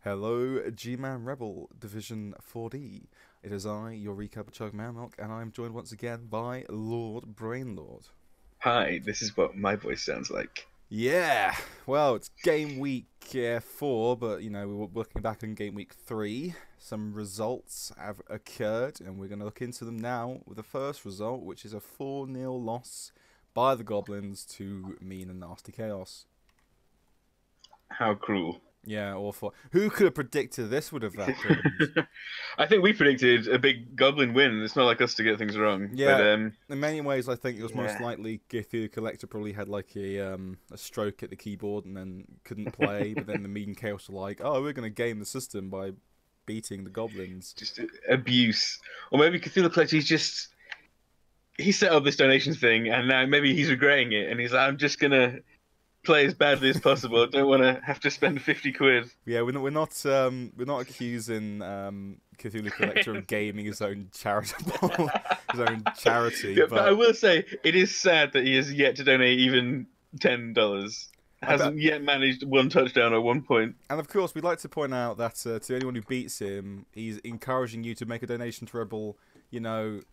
Hello, Gman REBBL Division 4D. It is I, your recap of Chug Mammock, and I am joined once again by Lord Brainlord. Hi, this is what my voice sounds like. Yeah, well, it's game week 4, but we were looking back on game week 3. Some results have occurred, and we're going to look into them now with the first result, which is a 4-0 loss by the Goblins to Mean and Nasty Chaos. How cruel. Yeah, awful. Who could have predicted this would have happened? I think we predicted a big Goblin win. It's not like us to get things wrong. Yeah, But, in many ways, I think it was most yeah. likely the Collector probably had like a stroke at the keyboard and then couldn't play. But then the Mean Chaos were like, "Oh, we're going to game the system by beating the Goblins." Just abuse. Or maybe Cthulhu Collector, he set up this donations thing, and now maybe he's regretting it, and he's like, I'm just going to play as badly as possible. I don't want to have to spend 50 quid. Yeah, we're not accusing Cthulhu Collector of gaming his own charitable his own charity. Yeah, but I will say, it is sad that he has yet to donate even $10. Hasn't yet managed one touchdown at one point. And of course, we'd like to point out that to anyone who beats him, he's encouraging you to make a donation to REBBL,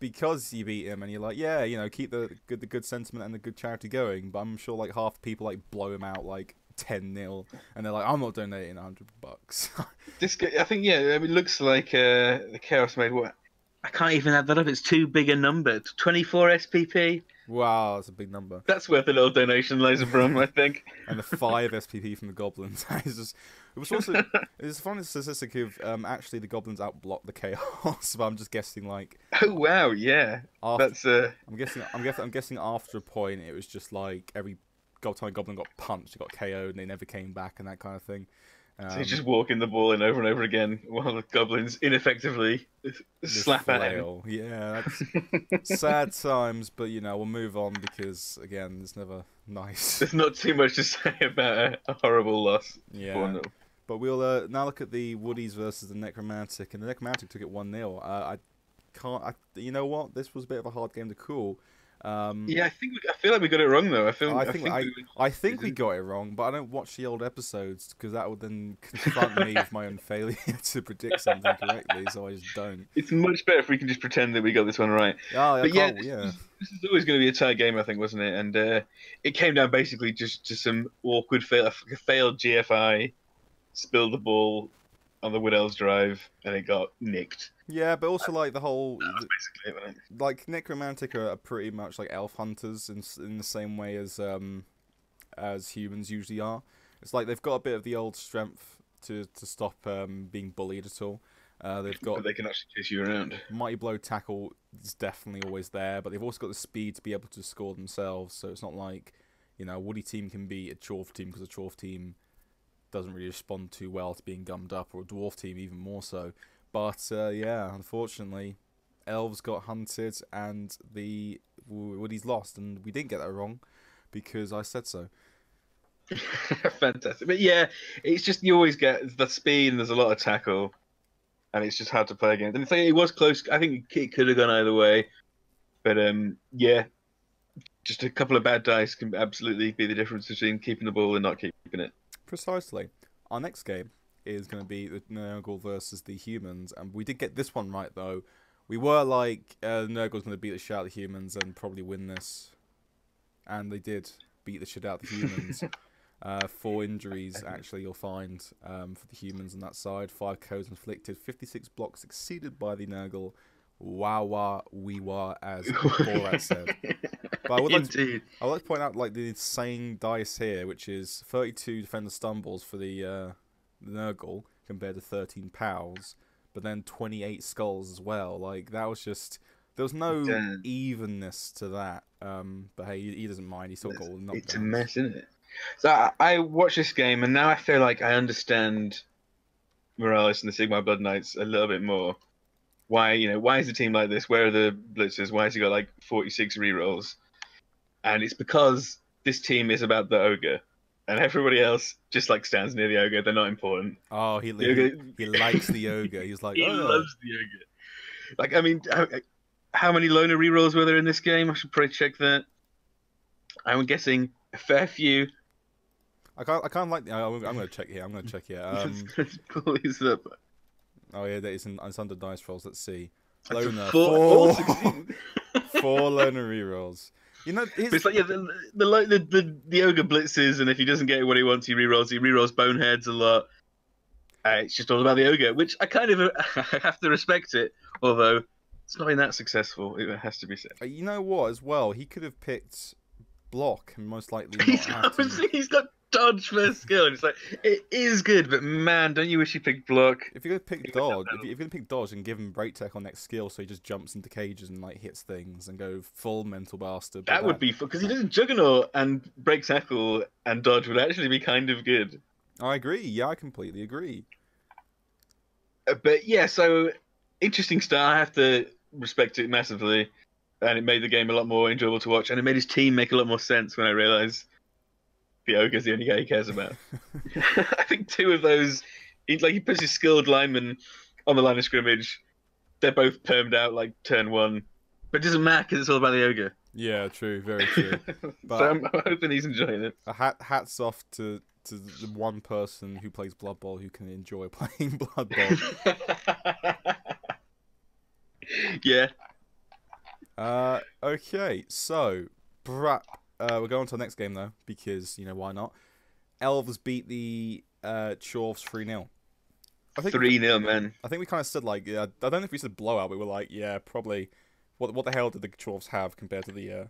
because you beat him, and you're like, yeah, keep the good sentiment and the good charity going. But I'm sure like half the people like blow him out like 10-0, and they're like, I'm not donating $100. This guy, I think, yeah, it looks like the Chaos made what? I can't even add that up. It's too big a number. 24 SPP. Wow, that's a big number. That's worth a little donation, Laser Brum, I think. And the 5 SPP from the Goblins. It's a funny statistic of actually the Goblins outblocked the Chaos, but I'm just guessing like. Oh wow, yeah. After, I'm guessing after a point it was just like every time a Goblin got punched, it got KO'd, and they never came back, and that kind of thing. So he's just walking the ball in over and over again while the Goblins ineffectively slap at him. Yeah, that's sad times, but we'll move on because again, it's never nice. There's not too much to say about a horrible loss. Yeah. But we'll now look at the Woodies versus the Necromantic, and the Necromantic took it 1-0. You know what? This was a bit of a hard game to call. Yeah, I feel like we got it wrong though. I think we got it wrong, but I don't watch the old episodes because that would then confront me with my own failure to predict something correctly. So I just don't. It's much better if we can just pretend that we got this one right. Oh, but this is always going to be a tight game, I think, wasn't it? And it came down basically just to some awkward failed GFI, spilled the ball on the Wood Elves drive, and it got nicked. Yeah, but also like the whole, basically it, wasn't it? Like Necromantic are pretty much like elf hunters in the same way as humans usually are. It's like they've got a bit of the old strength to stop being bullied at all. They've got. But they can actually chase you around. Mighty Blow tackle is definitely always there, but they've also got the speed to be able to score themselves. So it's not like a Woody team can beat a Chorf team because a Chorf team doesn't really respond too well to being gummed up, or a Dwarf team even more so. But yeah, unfortunately, Elves got hunted and the Woodies lost, and we didn't get that wrong because I said so. Fantastic, but yeah, it's just you always get the speed and there's a lot of tackle, and it's just hard to play against. And it was close. I think it could have gone either way, but yeah, just a couple of bad dice can absolutely be the difference between keeping the ball and not keeping it. Precisely. Our next game is going to be the Nergal versus the humans, and we did get this one right though. We were like Nergal's going to beat the shit out of the humans and probably win this, and they did beat the shit out of the humans. 4 injuries actually you'll find for the humans on that side. 5 codes inflicted, 56 blocks exceeded by the Nergal. Wow, wow, we were, as Borat said. But I would like to point out like the insane dice here, which is 32 defender stumbles for the Nergal compared to 13 pals, but then 28 skulls as well. Like that was just there was no evenness to that. But hey, he doesn't mind. He still got all the knockdowns. It's a mess, isn't it? So I watched this game, and now I feel like I understand Morales and the Sigmar Blood Knights a little bit more. Why is a team like this? Where are the blitzers? Why has he got like 46 rerolls? And it's because this team is about the ogre, and everybody else just like stands near the ogre. They're not important. Oh, he likes the ogre. He's like, he loves the ogre. Like, I mean, how many loner rerolls were there in this game? I should probably check that. I'm guessing a fair few. I can't like. I'm gonna check here. I'm gonna check here. Let's pull these up. Oh yeah, it's under dice rolls. Let's see. That's a Loner all four, succeed. four loner rerolls. You know, But it's like yeah, the ogre blitzes, and if he doesn't get what he wants, he rerolls. He rerolls boneheads a lot. It's just all about the ogre, which I kind of I have to respect it, although it's not been that successful. It has to be said. You know what? As well, he could have picked block and most likely not have to. He's got dodge first skill, and it's like it is good, but man, don't you wish you picked block? If you're gonna pick dodge, if you're gonna pick dodge and give him break tech on next skill, so he just jumps into cages and like hits things and go full mental bastard. That would be fun because he does juggernaut and break tackle and dodge would actually be kind of good. I agree. Yeah, I completely agree. But yeah, so interesting start. I have to respect it massively, and it made the game a lot more enjoyable to watch, and it made his team make a lot more sense when I realised the ogre's the only guy he cares about. I think two of those, he puts his skilled linemen on the line of scrimmage. They're both permed out like turn one, but it doesn't matter because it's all about the ogre. Yeah, true, very true. But so I'm hoping he's enjoying it. Hats off to the one person who plays Blood Bowl who can enjoy playing Blood Bowl. Yeah. Okay, so we're going on to the next game though, because why not? Elves beat the Chorfs 3-0. 3-0, man. I think we kind of said like, yeah, I don't know if we said blowout, but we were like, yeah, probably. What the hell did the Chorfs have compared to the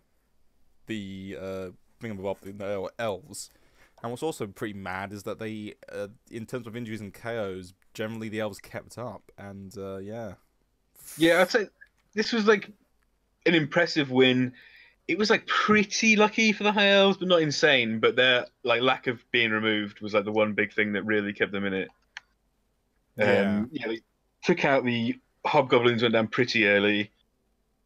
Elves? And what's also pretty mad is that they, in terms of injuries and KOs, generally the Elves kept up, and yeah. Yeah, I'd say this was like an impressive win. It was like pretty lucky for the High Elves, but not insane. But their like lack of being removed was like the one big thing that really kept them in it. Yeah, they took out the Hobgoblins, went down pretty early,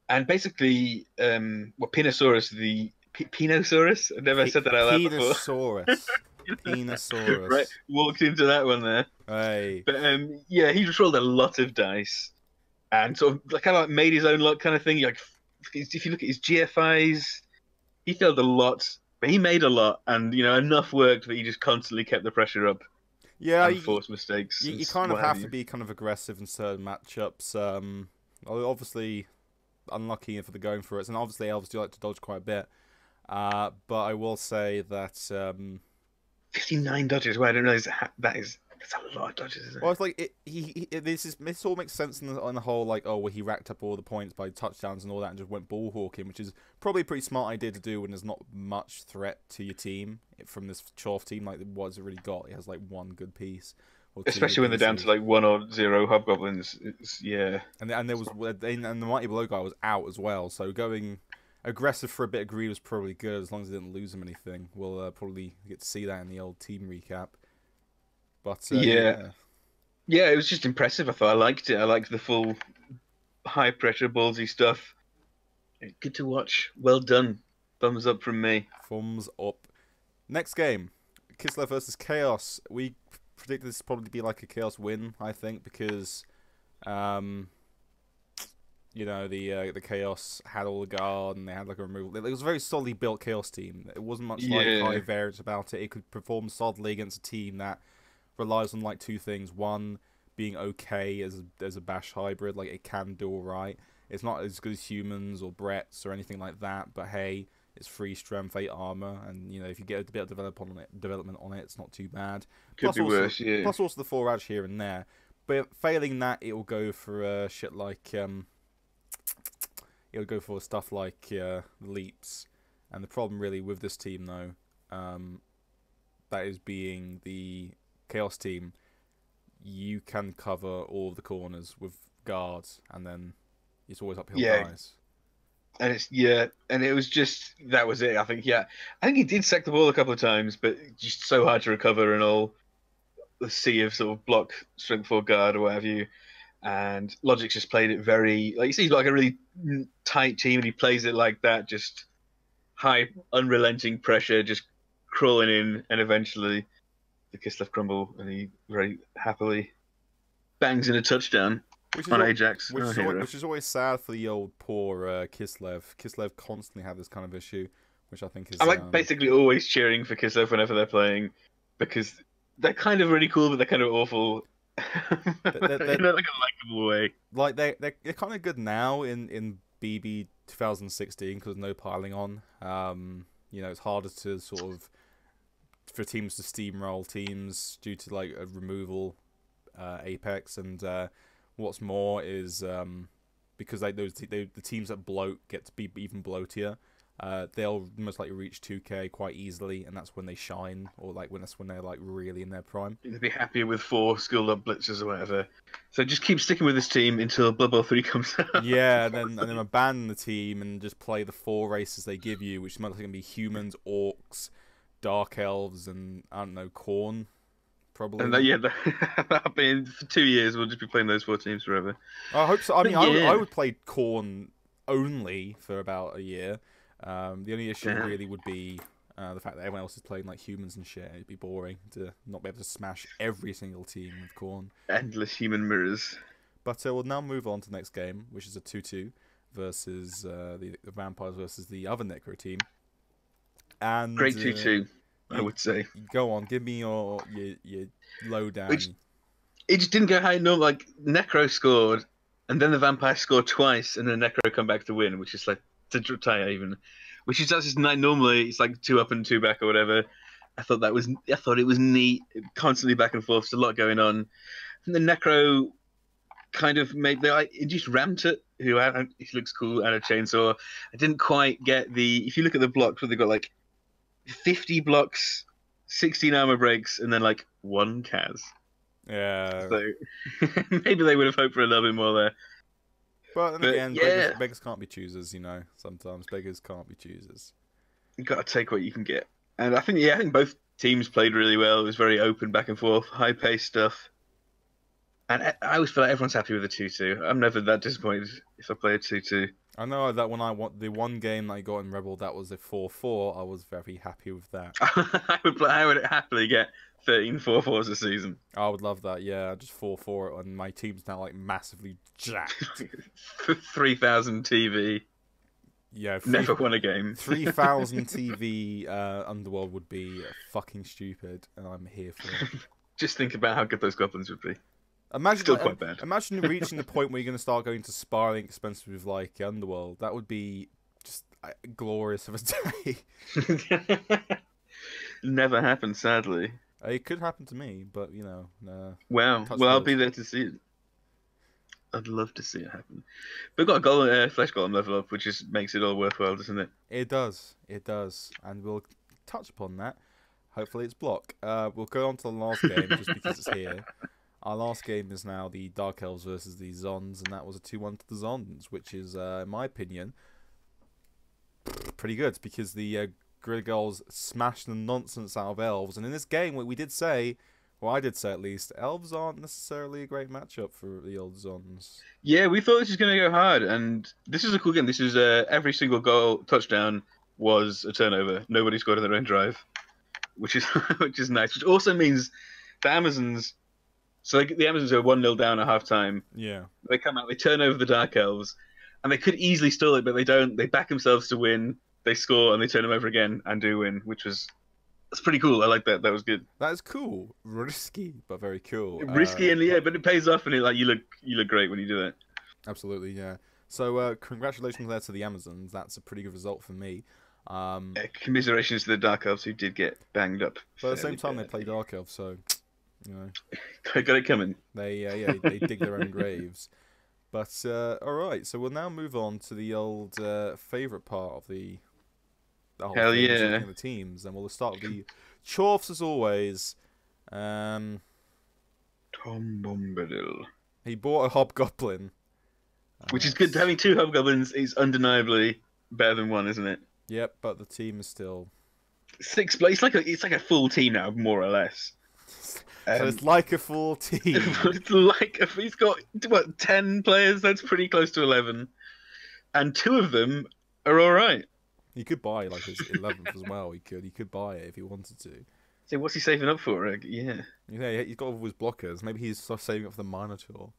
and basically, Penosaurus, the Penosaurus. I've never said that out loud before. Penosaurus. Right, walked into that one there. Hey. But yeah, he just rolled a lot of dice, and sort of kind of like made his own luck kind of thing. Like, if you look at his GFIs, he failed a lot, but he made a lot, and enough worked that he just constantly kept the pressure up. Yeah, and forced mistakes. You kind of have to be kind of aggressive in certain matchups. Obviously, unlucky for the going for it, and obviously Elves do like to dodge quite a bit. But I will say that 59 dodges. Well, I don't realize that's a lot of dodges, isn't it? Well, it's like this all makes sense on the whole. Like, oh, well, he racked up all the points by touchdowns and all that, and just went ball hawking, which is probably a pretty smart idea to do when there's not much threat to your team from this Chorf team. Like, what has it really got? It has like one good piece. Especially when they're down to like 1 or 0 Hobgoblins. Yeah. And the Mighty Blow guy was out as well, so going aggressive for a bit of greed was probably good as long as they didn't lose him anything. We'll probably get to see that in the old team recap. But yeah, it was just impressive. I thought I liked it. I liked the full high pressure ballsy stuff. Good to watch. Well done. Thumbs up from me. Thumbs up. Next game, Kislev versus Chaos. We predicted this would probably be like a Chaos win, I think, because the Chaos had all the guard and they had like a removal. It was a very solidly built Chaos team. It wasn't much like high variance about it. It could perform solidly against a team that relies on like two things. One, being okay as a bash hybrid, like it can do alright. It's not as good as humans or Bretts or anything like that, but hey, it's 3 strength, 8 armor, and if you get a bit of development on it, it's not too bad. Could be worse, yeah. Plus also the 4 edge here and there. But failing that, it will go for shit like it'll go for stuff like leaps. And the problem really with this team though, that is being the Chaos team, you can cover all of the corners with guards, and then it's always uphill guys. And it was just that was it. I think he did sack the ball a couple of times, but just so hard to recover and all the sea of sort of block, strength 4 guard or what have you. And Logic's just played it very like you see, like a really tight team, and he plays it like that, just high, unrelenting pressure, just crawling in, and eventually the Kislev crumble, and he very happily bangs in a touchdown on Ajax. Which is always sad for the old poor Kislev. Kislev constantly have this kind of issue, which I think is... I'm like basically always cheering for Kislev whenever they're playing, because they're kind of really cool, but they're kind of awful. They're, In they're, like a likable way. like they're kind of good now in BB 2016 because no piling on. You know, it's harder to sort of for teams to steamroll teams due to like a removal apex, and what's more is because the teams that bloat get to be even bloatier. They'll most likely reach 2K quite easily, and that's when they shine, or like that's when they're like really in their prime. They'd be happier with 4 skilled up blitzers or whatever. So just keep sticking with this team until Blood Bowl 3 comes out. Yeah, and then abandon the team and just play the 4 races they give you, which is most likely gonna be humans, orcs, dark elves, and I don't know, Khorne, probably. And yeah, that'll be in for 2 years. We'll just be playing those 4 teams forever. I hope so. I mean, yeah. I would play Khorne only for about a year. The only issue really would be the fact that everyone else is playing like humans and shit. It'd be boring to not be able to smash every single team with Khorne. Endless human mirrors. But we'll now move on to the next game, which is a 2-2 versus the Vampires versus the other Necro team. And Great 2-2, I would say. Go on, give me your lowdown. It just didn't go high enough. Like, Necro scored, and then the Vampire scored twice, and then Necro come back to win, which is like to tie even. Which is that's just normally it's like 2 up and 2 back or whatever. I thought it was neat, constantly back and forth. There's a lot going on. And the Necro kind of they induced Ramtut, who he looks cool, and a chainsaw. I didn't quite get if you look at the blocks, where they've got like 50 blocks, 16 armor breaks, and then like 1 Kaz. Yeah. So maybe they would have hoped for a little bit more there. But then again, yeah. beggars can't be choosers, you know. Sometimes beggars can't be choosers. You got to take what you can get. And I think both teams played really well. It was very open, back and forth, high-paced stuff. And I always feel like everyone's happy with a 2-2. I'm never that disappointed if I play a 2-2. I know that when the one game that I got in REBBL that was a 4-4, I was very happy with that. I would happily get 13 4-4s a season. I would love that, yeah. Just 4-4 and my team's now like massively jacked. 3,000 TV. Yeah, never won a game. 3,000 TV Underworld would be fucking stupid, and I'm here for it. Just think about how good those goblins would be. Imagine, quite bad. Imagine reaching the point where you're going to start going to spiraling expensive with like Underworld. That would be just glorious of a day. Never happened, sadly. It could happen to me, but you know. Well, I'll be there to see it. I'd love to see it happen. But we've got a flesh golem level up, which just makes it all worthwhile, doesn't it? It does, and we'll touch upon that. Hopefully, it's block. We'll go on to the last game just because it's here. Our last game is now the Dark Elves versus the Zons, and that was a 2-1 to the Zons, which is, in my opinion, pretty good because the Nergal smashed the nonsense out of Elves. And in this game, we did say, well, I did say at least, Elves aren't necessarily a great matchup for the old Zons. Yeah, we thought this was going to go hard, and this is a cool game. This is every single touchdown was a turnover. Nobody scored on their own drive, which is nice. Which also means the Amazons. So the Amazons are 1-0 down at halftime. Yeah. They come out, they turn over the Dark Elves, and they could easily stall it, but they don't. They back themselves to win. They score, and they turn them over again and do win, that's pretty cool. I like that. That was good. That is cool. Risky, but very cool. Risky, but it pays off, and you look great when you do it. Absolutely, yeah. So congratulations there to the Amazons. That's a pretty good result for me. Commiserations to the Dark Elves who did get banged up. But at the same time, they play Dark Elves, so you know. Got it coming. They dig their own graves. But alright, so we'll now move on to the old favourite part of the whole Hell thing, yeah. the teams, and we'll start with the Chorfs as always. Tom Bombadil. He bought a Hobgoblin. Which is good. Having 2 Hobgoblins is undeniably better than 1, isn't it? Yep, but the team is still 6 players. It's like a full team now, more or less. So it's like a full team. It's he's got 10 players. That's pretty close to 11, and 2 of them are all right. He could buy like his 11th as well. He could buy it if he wanted to. So what's he saving up for? Yeah, he's got all his blockers. Maybe he's saving up for the Minotaur.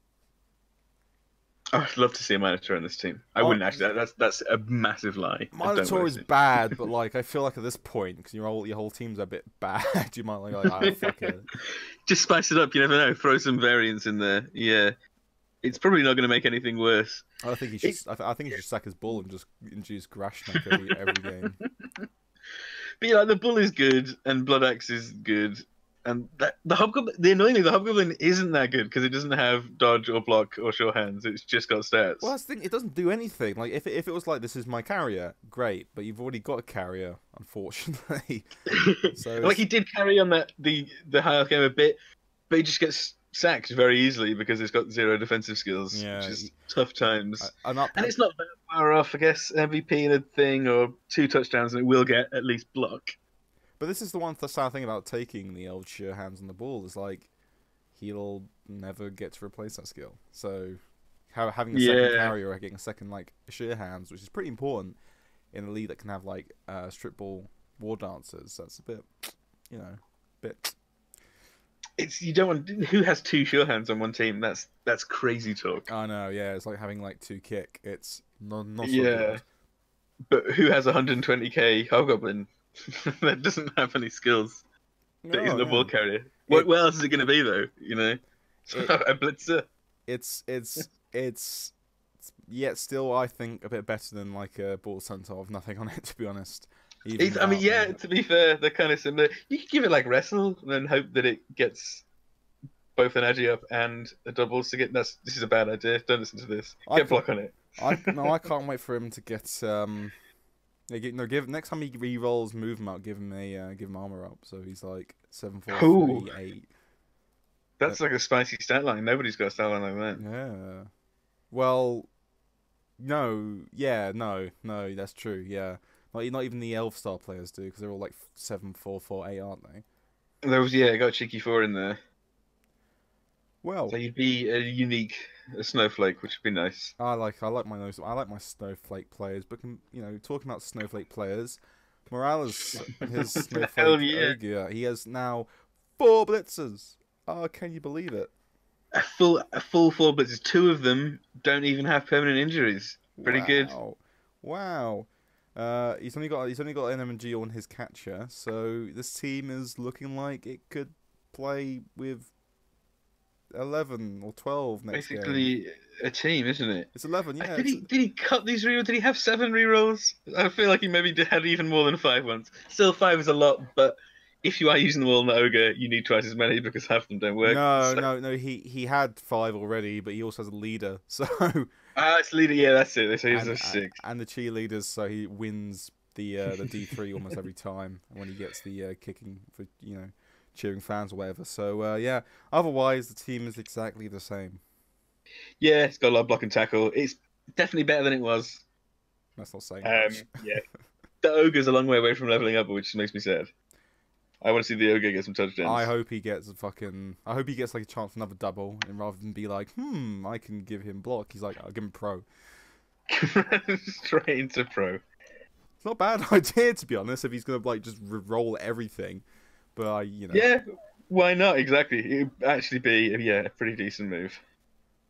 I'd love to see a Minotaur in this team. I wouldn't actually. That's a massive lie. I don't Minotaur wanna is see it. bad, but like I feel like at this point, because your whole team's a bit bad, you might like, oh fuck it. Just spice it up. You never know. Throw some variants in there. Yeah, it's probably not going to make anything worse. I think he should. I think he should sack his bull and just introduce Grashnak every game. But yeah, like, the bull is good and Blood Axe is good, and the Hobgoblin. Annoyingly, the Hobgoblin isn't that good because it doesn't have dodge or block or sure hands. It's just got stats. Well, that's the thing. It doesn't do anything. Like if it was like this is my carrier, great. But you've already got a carrier, unfortunately. So like he did carry on the high elf game a bit, but he just gets sacked very easily because it's got 0 defensive skills. Yeah, which is tough times. And it's not that far off, I guess. MVP in a thing or 2 touchdowns, and it will get at least block. But this is the sad thing about taking the old sure hands on the ball is like he'll never get to replace that skill. So having a second carrier or getting a second like sure hands, which is pretty important in a league that can have like strip ball war dancers. That's a bit, bit. It's you don't want who has 2 sure hands on one team. That's crazy talk. I know, yeah. It's like having like 2 kick. It's not so yeah. good. But who has 120k Hobgoblin that doesn't have any skills? That isn't a ball carrier. What else is it going to be though? A blitzer. It's yet still I think a bit better than like a ball center of nothing on it, to be honest. To be fair, they're kind of similar. You could give it like wrestle and then hope that it gets both an agi up and a doubles to get. This is a bad idea. Don't listen to this. Get block on it. I can't wait for him to get next time he re-rolls movement, give him armor up, so he's like 7/4, 3, 8. That's like a spicy stat line. Nobody's got a stat line like that. Yeah. Well, no, that's true. Yeah. Not even the Elf star players do, because they're all like 7/4, 4, 8, aren't they? There was got cheeky 4 in there. Well, so you'd be a unique Snowflake, which would be nice. I like my Snowflake players, but talking about Snowflake players, Morales, his Snowflake ogre, he has now 4 blitzers. Oh, can you believe it? A full 4 blitzers. 2 of them don't even have permanent injuries. Pretty good. Wow. He's only got an MG on his catcher, so this team is looking like it could play with 11 or 12 next game. Basically a team, isn't it? It's 11, yeah. Did he cut these rerolls? Did he have 7 rerolls? I feel like he maybe had even more than 5 ones. Still, 5 is a lot, but if you are using them all in the ogre, you need twice as many because half of them don't work. No. He had 5 already, but he also has a leader, so. It's leader. Yeah, that's it. So he's a 6. And the cheerleaders, so he wins the D3 almost every time when he gets the kicking for cheering fans or whatever. So yeah. Otherwise, the team is exactly the same. Yeah, it's got a lot of block and tackle. It's definitely better than it was. That's not saying much. Yeah, the ogre's a long way away from leveling up, which makes me sad. I want to see the ogre get some touchdowns. I hope he gets like a chance for another double, and rather than be like, I can give him block, he's like, I'll give him pro. Straight into pro. It's not a bad idea, to be honest, if he's gonna like just roll everything. But Yeah, why not? Exactly. It'd actually be a pretty decent move.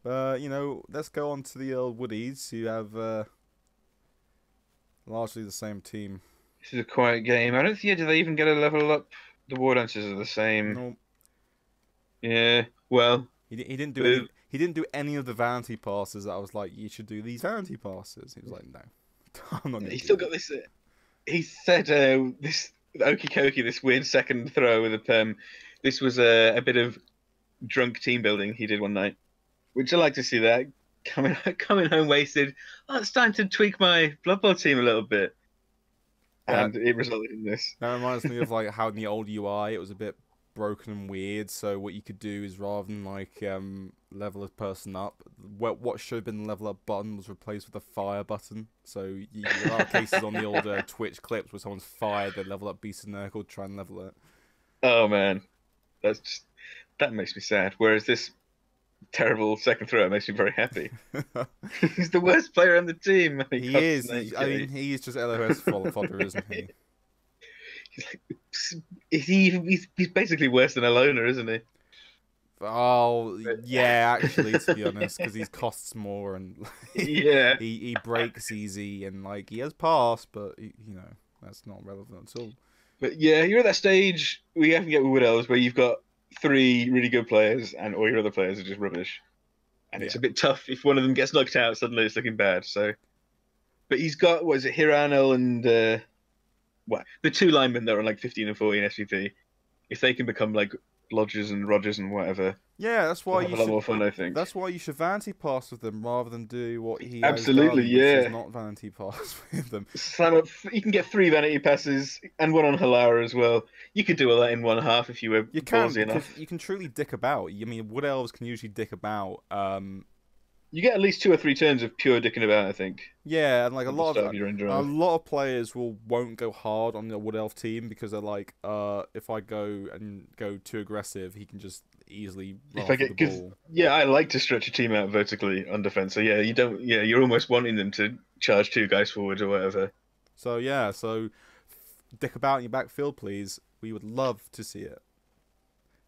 Let's go on to the old Woodies, who have largely the same team. This is a quiet game. I don't think. Do they even get a level up? The war dancers are the same. No. Yeah. Well. He didn't do any of the vanity passes that I was like, you should do these vanity passes. He was like, no, I'm not. He still got this. He said this okie dokie, this weird second throw with a perm. This was a bit of drunk team building he did one night, which I like to see. That coming home wasted. Oh, it's time to tweak my Blood Bowl team a little bit. And it resulted in this. That reminds me of like how in the old UI it was a bit broken and weird. So what you could do is rather than like level a person up, what should have been the level up button was replaced with a fire button. So there are cases on the older Twitch clips where someone's fired their level up beast and Nergal to try and level it. Oh man, that makes me sad. Whereas this terrible second throw makes me very happy. He's the worst player on the team. He is. I mean, he is just LOS fodder, isn't he? He's basically worse than a loner, isn't he? Oh, yeah, actually, to be honest, because he costs more and Yeah. he breaks easy and like he has pass, but you know that's not relevant at all. But yeah, you're at that stage where you have to get with Wood Elves where you've got 3 really good players and all your other players are just rubbish. And it's Yeah. a bit tough if one of them gets knocked out, suddenly it's looking bad. So, but he's got, what is it, Hiranel and the 2 linemen that are on like 15 and 14 SVP. If they can become like Lodgers and Rogers and whatever, Yeah, that's why we'll have you a lot should. more fun, I think. That's why you should vanity pass with them rather than do what he Absolutely, has done, which is yeah. not vanity pass with them. Slam up, you can get 3 vanity passes and 1 on Halara as well. You could do all that in 1 half if you were You can ballsy because enough. you can truly dick about. I mean, Wood Elves can usually dick about. You get at least 2 or 3 turns of pure dicking about, I think. Yeah, and like At the start of your end drive. a lot of players won't go hard on the Wood Elf team because they're like, if I go too aggressive, he can just easily run off the ball. Yeah, I like to stretch a team out vertically on defense. So yeah, you're almost wanting them to charge 2 guys forward or whatever. So yeah, dick about in your backfield, please. We would love to see it.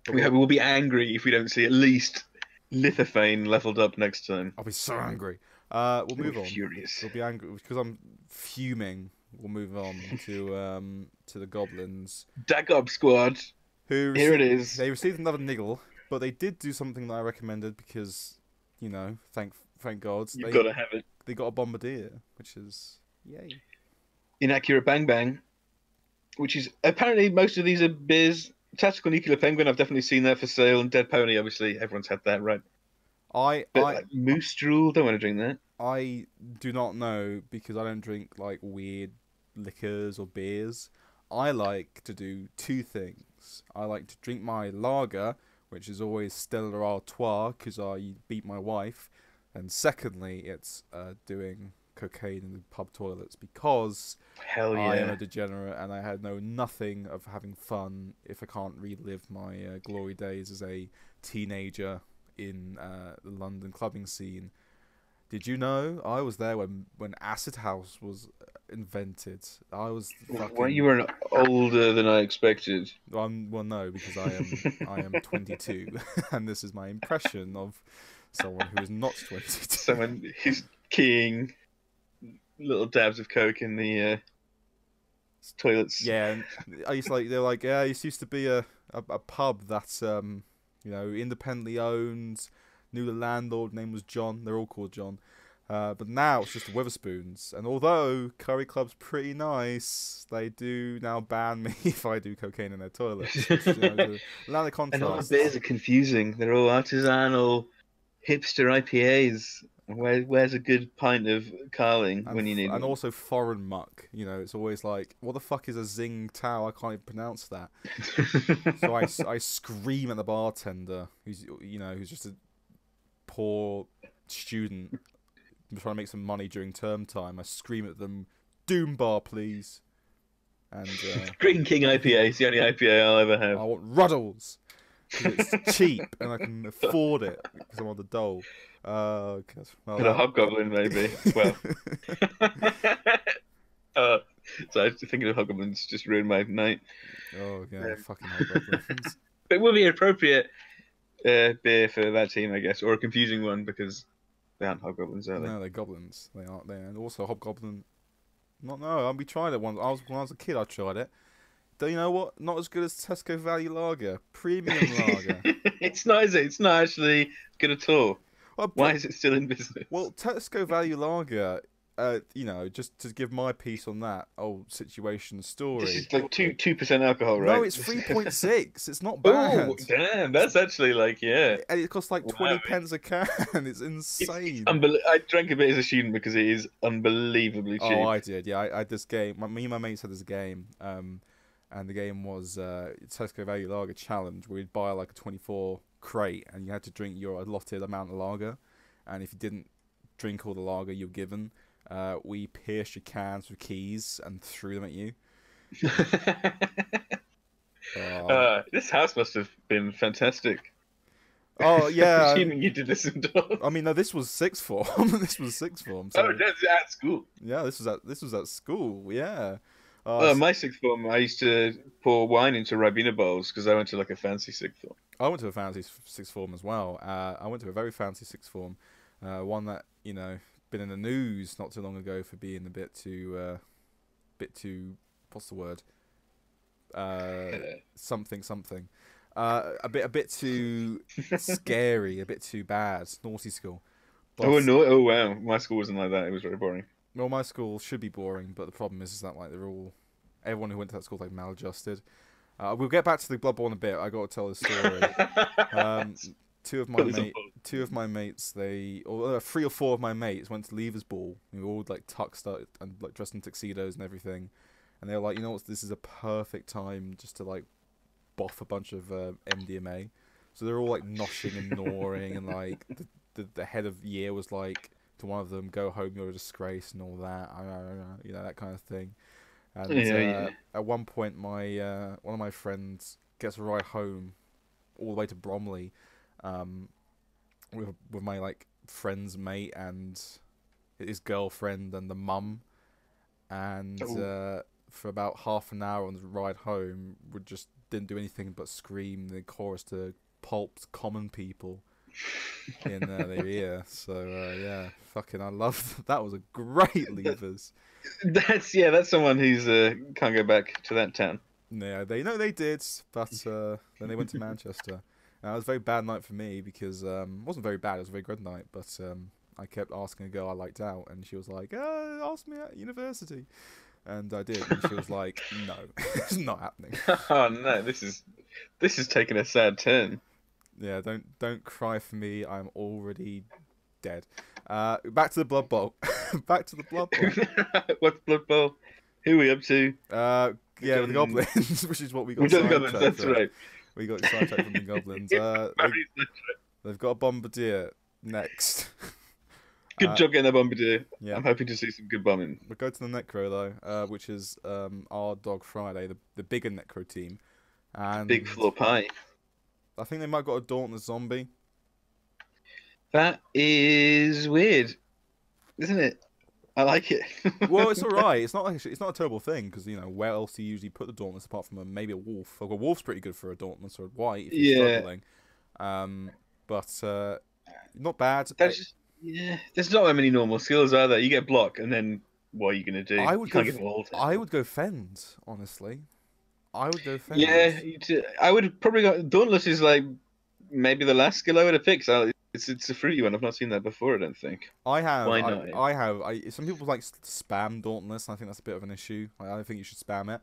We'll be angry if we don't see at least Lithophane leveled up next time. I'll be so angry. We'll move on. Furious. We'll be angry because I'm fuming. We'll move on to the Goblins. Dagob squad. Here it is. They received another niggle, but they did do something that I recommended because, you know, thank God. You've got to have it. They got a bombardier, which is yay. Inaccurate Bang Bang, which is apparently most of these are beers. Tactical Nuclear Penguin, I've definitely seen that for sale, and Dead Pony, obviously, everyone's had that, right? Like, Moose Drool, don't want to drink that. I do not know because I don't drink like weird liquors or beers. I like to do 2 things. I like to drink my lager, which is always Stella Artois because I beat my wife, and secondly, it's doing cocaine in the pub toilets because Hell yeah. I am a degenerate and I know nothing of having fun if I can't relive my glory days as a teenager in the London clubbing scene. Did you know I was there when Acid House was invented? I was fucking... Well, you were older than I expected. Well, no, because I am 22, and this is my impression of someone who is not 22. Someone who's keying little dabs of coke in the toilets. Yeah, and I used to they're like, yeah, it used to be a pub that's you know, independently owned. Knew the landlord, name was John. They're all called John. But now it's just the Witherspoons. And although Curry Club's pretty nice, they do now ban me if I do cocaine in their toilets. Which, you know, the contrast. And all the beers are confusing. They're all artisanal, hipster IPAs. Where's a good pint of Carling when you need it? And also foreign muck. You know, it's always like, what the fuck is a Zing Tao? I can't even pronounce that. So I scream at the bartender, who's just a poor student trying to make some money during term time. I scream at them, Doom Bar, please. And Green King IPA is the only IPA I'll ever have. I want Ruddles. It's cheap and I can afford it because I'm on the dole. Well, and a Hobgoblin, maybe. Well, so thinking of Hobgoblins just ruined my night. Oh yeah, fucking Hobgoblins. It would be an appropriate beer for that team, I guess, or a confusing one because they aren't Hobgoblins, are they? No, they're Goblins. They aren't. And also Hobgoblin. We tried it once. When I was a kid, I tried it. Do you know what? Not as good as Tesco Value Lager, premium lager. It's not, is it? It's not actually good at all. Well, why is it still in business? Well, Tesco Value Lager, you know, just to give my piece on that old situation story. This is like 2% alcohol, right? No, it's 3.6. It's not bad. Oh, damn, that's actually like, yeah. And it costs like 20 pence a can. It's insane. I drank a bit as a student because it is unbelievably cheap. Oh, I did. Yeah, I had this game. Me and my mates had this game. And the game was Tesco Value Lager Challenge, where you'd buy like a 24 crate and you had to drink your allotted amount of lager. And if you didn't drink all the lager you were given, we pierced your cans with keys and threw them at you. This house must have been fantastic. Oh yeah, assuming you did this indoors. I mean, no, this was sixth form. This was sixth form. So... Oh, that's at school. Yeah, this was at school. Yeah. My sixth form, I used to pour wine into Ribena bowls because I went to like a fancy sixth form. I went to a fancy sixth form as well. I went to a very fancy sixth form, one that been in the news not too long ago for being a bit too, what's the word? Something. A bit too scary, a bit too bad. Naughty school. But, Oh no! Oh wow! My school wasn't like that. It was very boring. well, my school should be boring, but the problem is that like everyone who went to that school is like maladjusted. We'll get back to the Bloodborne in a bit. I got to tell this story. Two of my mates, three or four of my mates went to Leavers Ball. We were all like tuxed up and like dressed in tuxedos and everything, and they were like, you know what, this is a perfect time just to like boff a bunch of MDMA. So they're all like noshing and gnawing, and like the head of year was like to one of them, "Go home, you're a disgrace," and all that. That kind of thing. And at one point, one of my friends gets a ride home, all the way to Bromley, with my like friend's mate and his girlfriend and the mum, and for about half an hour on the ride home, we just didn't do anything but scream the chorus to Pulp's "Common People" in their ear. So yeah, fucking, I love that. Was a great Leavers. That's someone who's can't go back to that town. Yeah, they did, but then they went to Manchester. And it was a very bad night for me because it wasn't very bad. It was a very good night, but I kept asking a girl I liked out, and she was like, "Ask me at university," and I did, and she was like, "No, it's not happening." Oh no, this is taking a sad turn. Yeah, don't cry for me. I'm already dead. Back to the Blood Bowl. Back to the Blood Bowl. What's Blood Bowl? Who are we up to? Yeah, the Goblins, which is what we got. That's right. We got sidetracked from the Goblins. They've got a Bombardier next. Good job getting that Bombardier. Yeah. I'm hoping to see some good bombing. We'll go to the Necro though, which is our Dog Friday, the bigger Necro team. And big floor pie. I think they might have got a Dauntless Zombie. That is weird, isn't it? I like it. Well, it's alright. It's not a terrible thing because where else do you usually put the Dauntless apart from maybe a Wolf? Like, a Wolf's pretty good for a Dauntless or a White if you're struggling. But not bad. There's not that many normal skills, are there? You get block, and then what are you gonna do? I would go Fend, honestly. I would go Fend. Yeah, I would probably go. Dauntless is like maybe the last skill I would have picked. It's a fruity one. I've not seen that before, I don't think. I have. Why not? Some people like spam Dauntless, and I think that's a bit of an issue. I don't think you should spam it.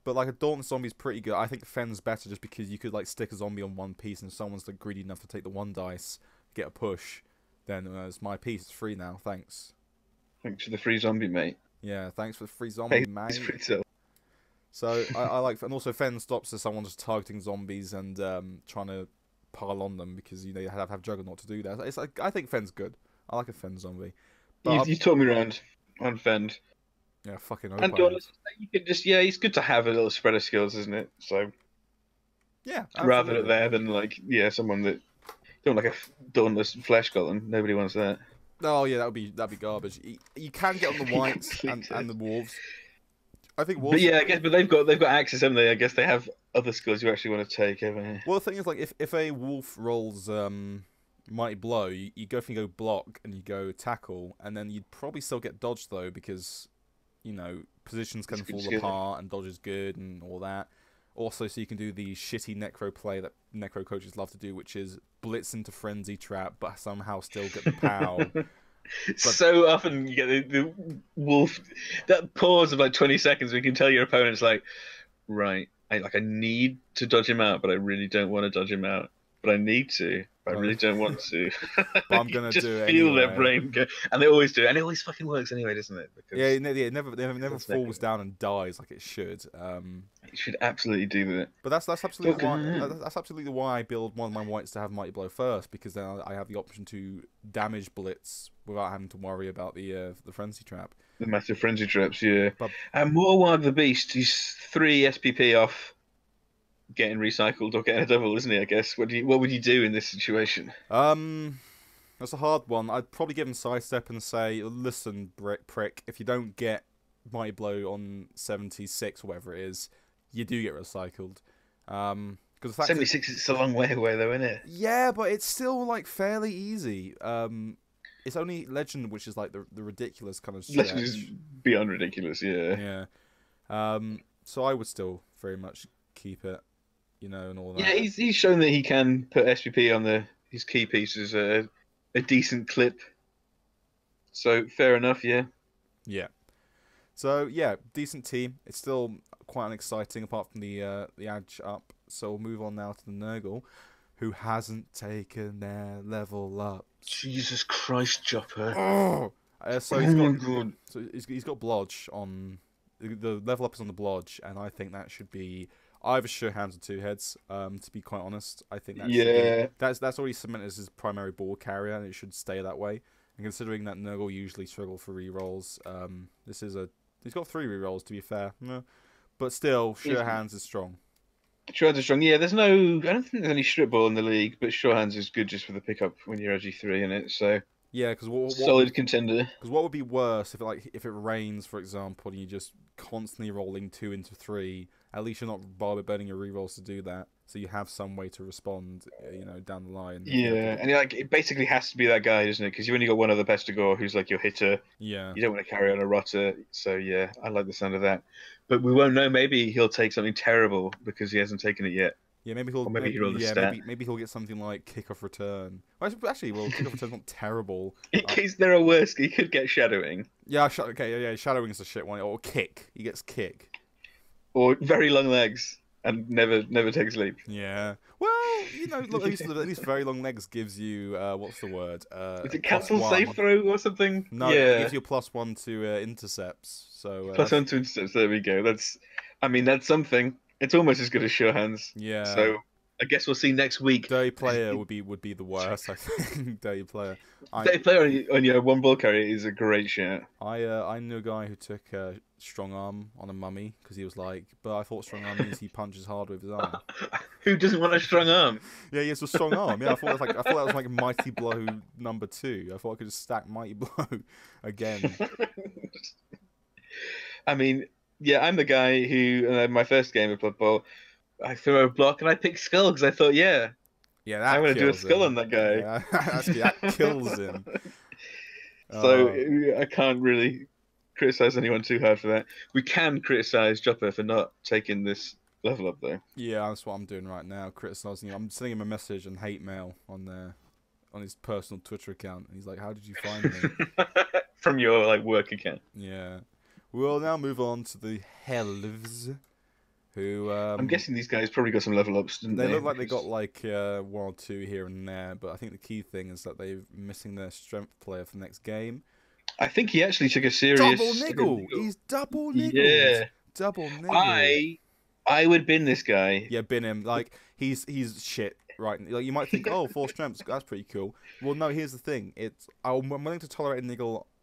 But like a Dauntless zombie is pretty good. I think Fend's better just because you could like stick a zombie on one piece, and if someone's like greedy enough to take the one dice, get a push, then it's my piece. It's free now. Thanks. Thanks for the free zombie, mate. Yeah, thanks for the free zombie, mate. So I like, and also Fen stops as someone just targeting zombies and trying to pile on them because you have Juggernaut to do that. It's like, I think Fen's good. I like a Fen zombie. But you taught me around on Fend. Yeah, fucking. And Dauntless, you can just he's good to have a little spread of skills, isn't it? So yeah, rather than like someone that don't like a Dauntless flesh golem. Nobody wants that. Oh yeah, that'd be garbage. You can get on the Whites and the Wolves. I think Wolves. But I guess, but they've got axes, haven't they? I guess they have other skills you actually want to take, haven't you? Well, the thing is, like, if a Wolf rolls Mighty Blow, you go block and you go tackle, and then you'd probably still get dodge though because positions can fall apart and dodge is good and all that. Also, so you can do the shitty Necro play that Necro coaches love to do, which is blitz into Frenzy Trap, but somehow still get the POW. So often you get the Wolf, that pause of like 20 seconds where you can tell your opponent's like, right, I need to dodge him out, but I really don't want to dodge him out. But I need to. But I really don't want to. But I'm gonna just do it feel anyway. Their brain go, and they always do, and it always fucking works anyway, doesn't it? Because it never falls down and dies like it should. It should absolutely do that. But that's absolutely why I build one of my Whites to have Mighty Blow first, because then I have the option to damage Blitz without having to worry about the Frenzy Trap. The massive Frenzy Traps, yeah. But, and Warwag the Beast, he's 3 SPP off getting recycled or getting a double, isn't he? I guess. What would you do in this situation? That's a hard one. I'd probably give him sidestep and say, listen, prick, if you don't get Mighty Blow on 76 or whatever it is, you do get recycled. Because the fact 76 is a long way away, though, isn't it? yeah, but it's still like fairly easy. It's only Legend which is like the ridiculous kind of stretch. Legend is beyond ridiculous, yeah. Yeah. So I would still very much keep it, and all that. Yeah, he's shown that he can put SPP on his key pieces a decent clip. So fair enough, yeah. Yeah. So yeah, decent team. It's still quite unexciting apart from the edge up. So we'll move on now to the Nergal, who hasn't taken their level up. Jesus Christ, Chopper. Oh! So he's got Blodge on the level up is on the Blodge, and I think that should be either Sure Hands or Two Heads. To be quite honest, I think that's already cemented as his primary ball carrier, and it should stay that way. And considering that Nergal usually struggle for rerolls, he's got 3 rerolls to be fair, but still Sure Hands is strong. Sure Hands is strong. Yeah, I don't think there's any strip ball in the league, but Sure Hands is good just for the pickup when you're RG3 in it. So yeah, because solid contender. Because what would be worse if it rains, for example, and you're just constantly rolling 2 into 3. At least you're not bother burning your rerolls to do that, so you have some way to respond, down the line. Yeah, and it basically has to be that guy, doesn't it? Because you've only got one other Pestigore who's like your hitter. Yeah. You don't want to carry on a rotter, so yeah, I like the sound of that. But we won't know. Maybe he'll take something terrible because he hasn't taken it yet. Yeah, maybe he'll. Or maybe he'll the stat. Maybe he'll get something like kick-off return. Well, actually, kick-off return's not terrible. In case there are worse, he could get shadowing. Yeah, shadowing is a shit one. Or kick. He gets kick. Or very long legs and never takes leap. Yeah. Well, look, at least very long legs gives you what's the word? Is it cancel safe throw or something? No, yeah. It gives you a +1 to intercepts. So +1 to intercepts. There we go. That's something. It's almost as good as Sure Hands. Yeah. So I guess we'll see next week. Dirty player would be the worst, I think. Dirty player. Dirty player on your one ball carrier is a great shit. I knew a guy who took strong arm on a mummy because he was like, but I thought strong arm means he punches hard with his arm. Who doesn't want a strong arm? Yeah, he has a strong arm. Yeah, I thought that was like Mighty Blow #2. I thought I could just stack Mighty Blow again. Yeah, I'm the guy who my first game of Blood Bowl, I threw a block and I picked Skull because I thought, I'm going to do a Skull on that guy. Yeah, actually, that kills him. So I can't really criticize anyone too hard for that. We can criticize Chopper for not taking this level up, though. Yeah, that's what I'm doing right now, criticizing him. I'm sending him a message and hate mail on his personal Twitter account. And he's like, "How did you find me?" From your work account. Yeah. We'll now move on to the Elves, who I'm guessing these guys probably got some level ups, didn't they? They look like they got 1 or 2 here and there, but I think the key thing is that they're missing their strength player for the next game. I think he actually took a serious double niggle. He's double niggled. Yeah, double niggle. I would bin this guy. Yeah, bin him. He's shit. Right, you might think, 4 strengths, that's pretty cool. Well, no. Here's the thing. I'm willing to tolerate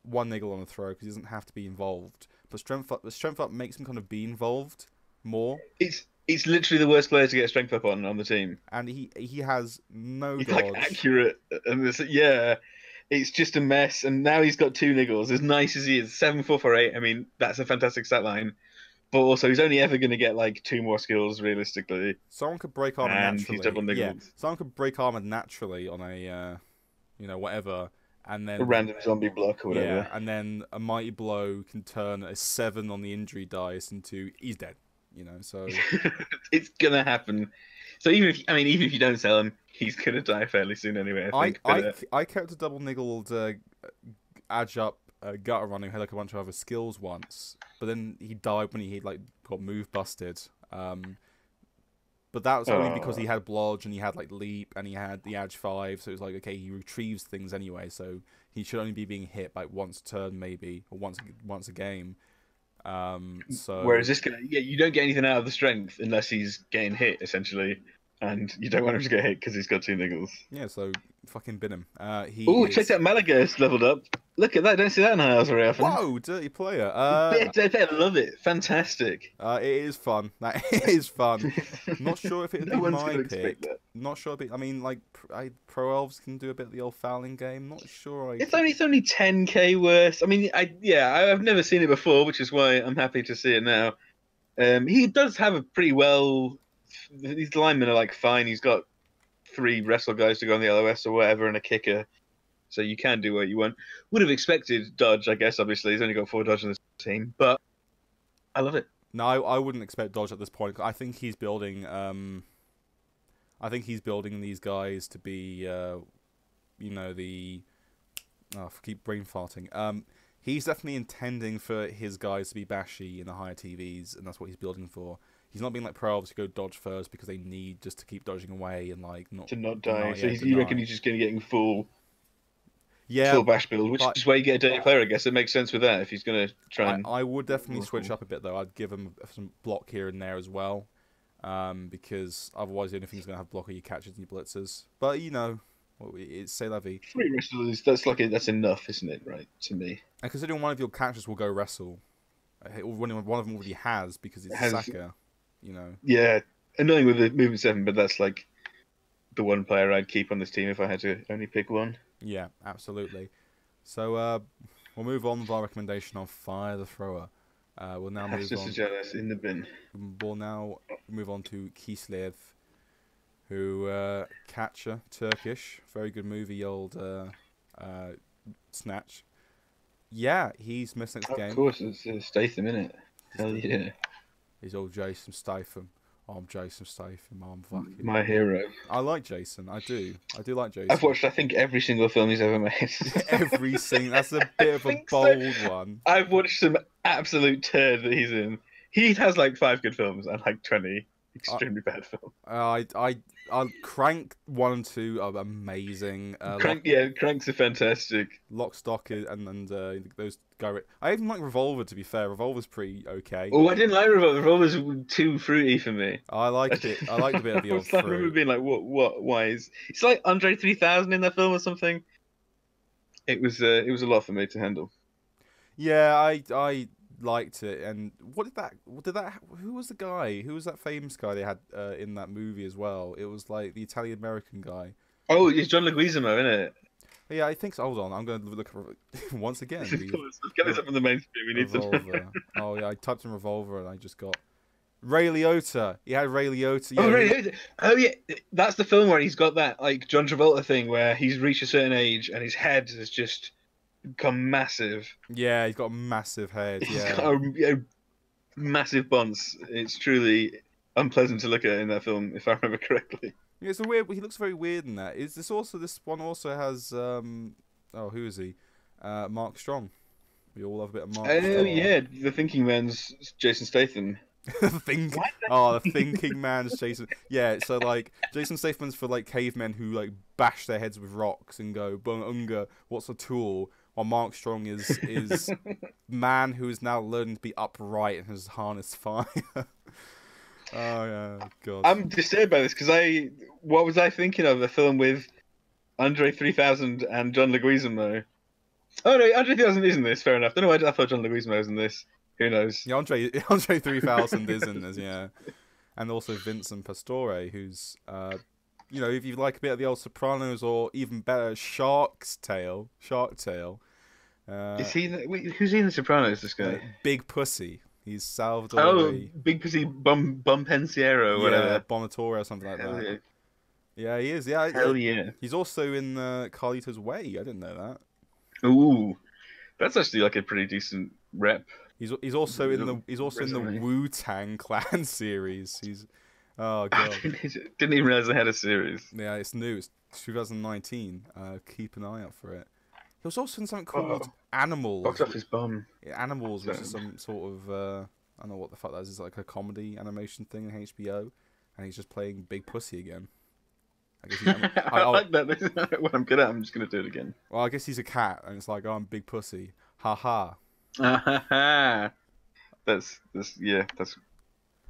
one niggle on a throw because he doesn't have to be involved. But strength up makes him kind of be involved more. It's literally the worst player to get strength up on the team. And he has no He's dodge. Accurate, and it's just a mess. And now he's got 2 niggles. As nice as he is, 7-4-4-8. That's a fantastic stat line. But also, he's only ever going to get 2 more skills realistically. Someone could break armor naturally. He's double niggled. Yeah, someone could break armor naturally on a, whatever. And then a random zombie block or whatever. Yeah, and then a Mighty Blow can turn a 7 on the injury dice into he's dead. So it's gonna happen. So even if you don't sell him, he's gonna die fairly soon anyway. I kept a double niggled edge up gutter running, had a bunch of other skills once, but then he died when he got move busted. But that was only because he had Blodge and he had leap and he had the edge 5, so it was okay, he retrieves things anyway, so he should only be being hit once a turn maybe, or once a game. So whereas this guy, you don't get anything out of the strength unless he's getting hit essentially, and you don't want him to get hit because he's got 2 niggles. Yeah, so fucking bin him. Check that Malaga leveled up. Look at that! Don't see that in Isles very often. Whoa, dirty player! I love it. Fantastic. It is fun. That is fun. Not sure if it would be my pick. Not sure. Pro Elves can do a bit of the old fouling game. Not sure. It's only 10k worse. I've never seen it before, which is why I'm happy to see it now. He does have a pretty well these linemen are like fine. He's got 3 wrestle guys to go on the LOS or whatever, and a kicker, so you can do what you want. Would have expected dodge, I guess. Obviously, he's only got 4 dodge on this team, but I love it. No, I wouldn't expect dodge at this point. I think he's building. These guys to be, you know, the. Oh, I keep brain farting. He's definitely intending for his guys to be bashy in the higher TVs, and that's what he's building for. He's not being like pro Elves who go dodge first because they need just to keep dodging away and like not To not die. So yeah, you reckon he's just going to get full bash build, which is where you get a dirty player, I guess. It makes sense with that if he's going to try and... I would definitely switch up a bit, though. I'd give him some block here and there as well, because otherwise the only thing he's going to have block are your catches and your blitzers. But, you know, it's c'est la vie. 3 wrestlers, that's enough, isn't it, right, to me? And considering one of your catchers will go wrestle, one of them already has because it's a sacker, you know. Yeah, annoying with the movement 7, but that's like the one player I'd keep on this team if I had to only pick one. Yeah, absolutely. So we'll move on with our recommendation on Fire the Thrower. We'll now move on. Jealous in the bin. We'll now move on to Kislev, who catcher, Turkish, very good movie, old Snatch. Yeah, he's missed next game. Of course, it's Statham, isn't it? Hell yeah. He's old Jason Statham. I'm Jason Statham. I'm fucking my hero. I like Jason. I do like Jason. I've watched, I think, every single film he's ever made. Every single. That's a bit of a bold one. I've watched some absolute turd that he's in. He has like 5 good films and like 20 extremely bad films. I Crank 1 and 2 are amazing. Cranks are fantastic. Lock, Stock, and those guy. I even like Revolver. To be fair, Revolver's pretty okay. Oh, I didn't like Revolver. Revolver's too fruity for me. I liked it. I liked a bit of the old fruit. I remember being like, what? Why is it's like Andre 3000 in that film or something? It was a lot for me to handle. Yeah, I liked it. And who was the guy? Who was that famous guy they had in that movie as well? It was like the Italian American guy. Oh, it's John Leguizamo, isn't it? Yeah, I think so. Hold on, I'm going to look once again. Let's get this up on the mainstream. We need Revolver. Oh yeah, I typed in Revolver and I just got Ray Liotta. He had Ray Liotta. Yeah. Oh, Ray Liotta. Oh yeah, that's the film where he's got that like John Travolta thing where he's reached a certain age and his head has just become massive. Yeah, he's got a massive head. Yeah, he's got a massive bonce. It's truly unpleasant to look at in that film, if I remember correctly. Yeah, it's a weird. He looks very weird in that. Is this also? This one also has. Oh, who is he? Mark Strong. We all love a bit of Mark. Oh yeah, the Thinking Man's Jason Statham. The Thinking Man's Jason. Yeah, so like Jason Statham's for like cavemen who like bash their heads with rocks and go "Bunga, what's a tool?" While Mark Strong is man who is now learning to be upright and has harnessed fire. Oh yeah, God. I'm disturbed by this because what was I thinking of? A film with Andre 3000 and John Leguizamo. Oh no, Andre 3000 isn't this. Fair enough. Don't know why I thought John Leguizamo was in this. Who knows? Yeah, Andre 3000 is in this, yeah, and also Vincent Pastore, who's you know, if you like a bit of the old Sopranos or even better, Shark Tale. Is he? Who's he in the Sopranos? This guy, Big Pussy. He's Salvador. Oh, Big Pussy Bum Pensiero or whatever. Yeah, Bonatore or something like that. Yeah, he is. Yeah, hell yeah. He's also in Carlito's Way. I didn't know that. Ooh, that's actually like a pretty decent rep. He's also in the Wu-Tang Clan series. Oh god, didn't even realize they had a series. Yeah, it's new. It's 2019. Keep an eye out for it. He was also in something called Animals. Box off his bum. Yeah, Animals, which is some sort of I don't know what the fuck that is. It's like a comedy animation thing in HBO, and he's just playing Big Pussy again. I like that. This is what I'm good at. I'm just gonna do it again. Well, I guess he's a cat, and it's like, oh, I'm Big Pussy. Ha ha. That's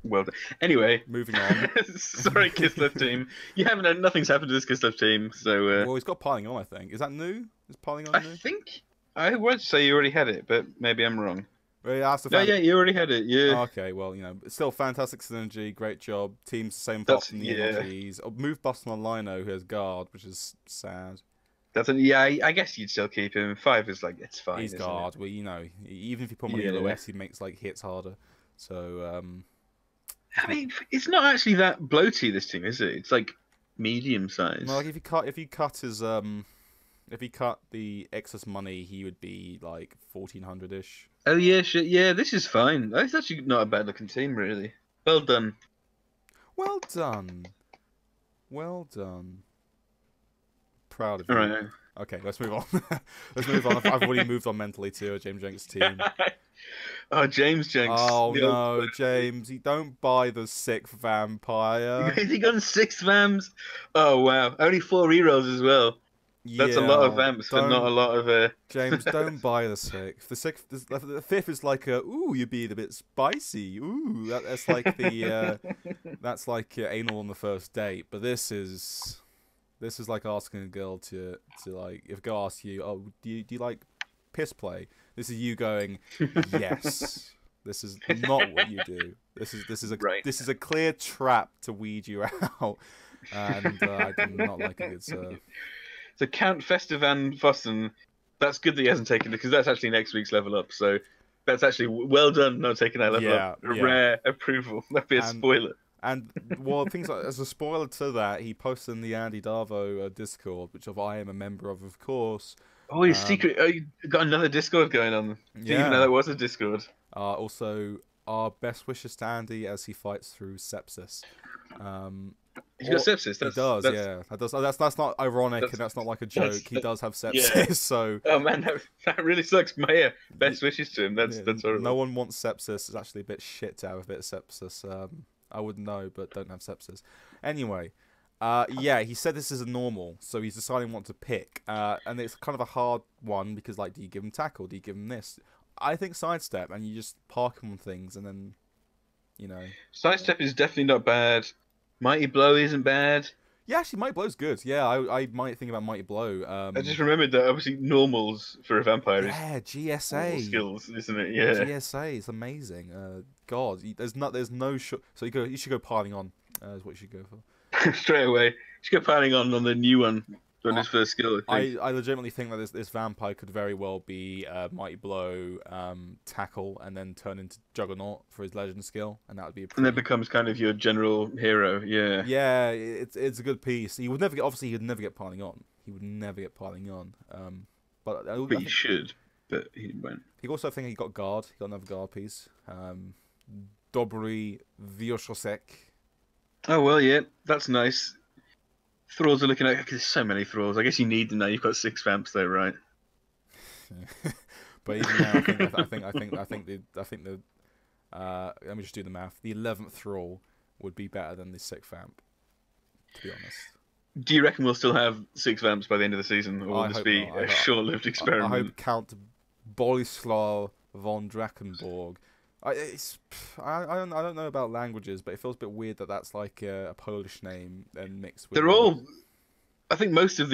well done. Anyway, moving on. Sorry, Kislev team. Nothing's happened to this Kislev team, so. Well, he's got Piling On. I think is that new? Is Piling On new? I think I would say you already had it, but maybe I'm wrong. Well, yeah, you already had it. Yeah. Okay, well, you know, still fantastic synergy, great job. Team's the same apart from the NLGs. Move Boston on Lino, who has guard, which is sad. I guess you'd still keep him. 5 is like it's fine. He's guard. Well, you know, even if you put him on the LOS, he makes like hits harder. So I mean, it's not actually that bloaty, this team, is it? It's like medium size. No, like if he cut his if he cut the excess money, he would be like 1400-ish. Oh yeah, shit. Yeah, this is fine. It's actually not a bad looking team, really. Well done. Well done. Well done. Proud of you. All right. Okay, let's move on. Let's move on. I've already moved on mentally to a James Jenks team. Oh, James Jenks. Oh no, James! You don't buy the 6th vampire. Has he gone 6 vamps? Oh wow, only 4 rerolls as well. That's a lot of vamps, but not a lot of. James, don't buy the 6th. The 5th is like ooh, you're being a bit spicy. Ooh, that's like the that's like anal on the first date. But this is like asking a girl to like, if a girl asks you, oh, do you like piss play? This is you going, yes. This is not what you do. This is a clear trap to weed you out, and I do not like a good serve. So Count Festivan Fossen, that's good that he hasn't taken it, because that's actually next week's level up. So that's actually well done not taking that level up. A rare approval. That'd be a spoiler. And well, things like, as a spoiler to that, he posted in the Andy Darvo Discord, which I am a member of course. Oh, his secret! Oh, you got another Discord going on. Didn't even know there was a Discord. Also, our best wishes to Andy as he fights through sepsis. He's got sepsis. He does, yeah. That's not ironic, and that's not like a joke. He does have sepsis, yeah. So. Oh man, that really sucks. Maya, best wishes to him. That's horrible. No one wants sepsis. It's actually a bit shit to have a bit of sepsis. I wouldn't know, but don't have sepsis. Anyway, yeah, he said this is a normal, so he's deciding what to pick. And it's kind of a hard one because, like, do you give him tackle? Do you give him this? I think sidestep, and you just park him on things, and then, you know. Sidestep is definitely not bad. Mighty Blow isn't bad. Yeah, actually, Mighty Blow's good. Yeah, I might think about Mighty Blow. I just remembered that obviously normals for a vampire is GSA skills, isn't it? Yeah, GSA is amazing. God, there's no so you should go piling on. Is what you should go for. Straight away, you should go piling on the new one on his first skill. I legitimately think that this vampire could very well be Mighty Blow, tackle, and then turn into Juggernaut for his legend skill, and that would be. And then becomes kind of your general hero. Yeah. Yeah, it's a good piece. He would never get. Obviously, he'd never get piling on. He would never get piling on. But he should. But he won't. He also think he got guard. He got another guard piece. Dobry Vioshosek. Oh well, yeah, that's nice. Thralls are looking at. There's so many thralls. I guess you need them now. You've got 6 vamps though, right? But even now, I think the let me just do the math. The 11th thrall would be better than the 6th vamp. To be honest. Do you reckon we'll still have 6 vamps by the end of the season, or will this be a short-lived experiment? I hope Count Boleslaw von Drakenborg. I don't know about languages, but it feels a bit weird that that's like a Polish name and mixed with. They're all. I think most of all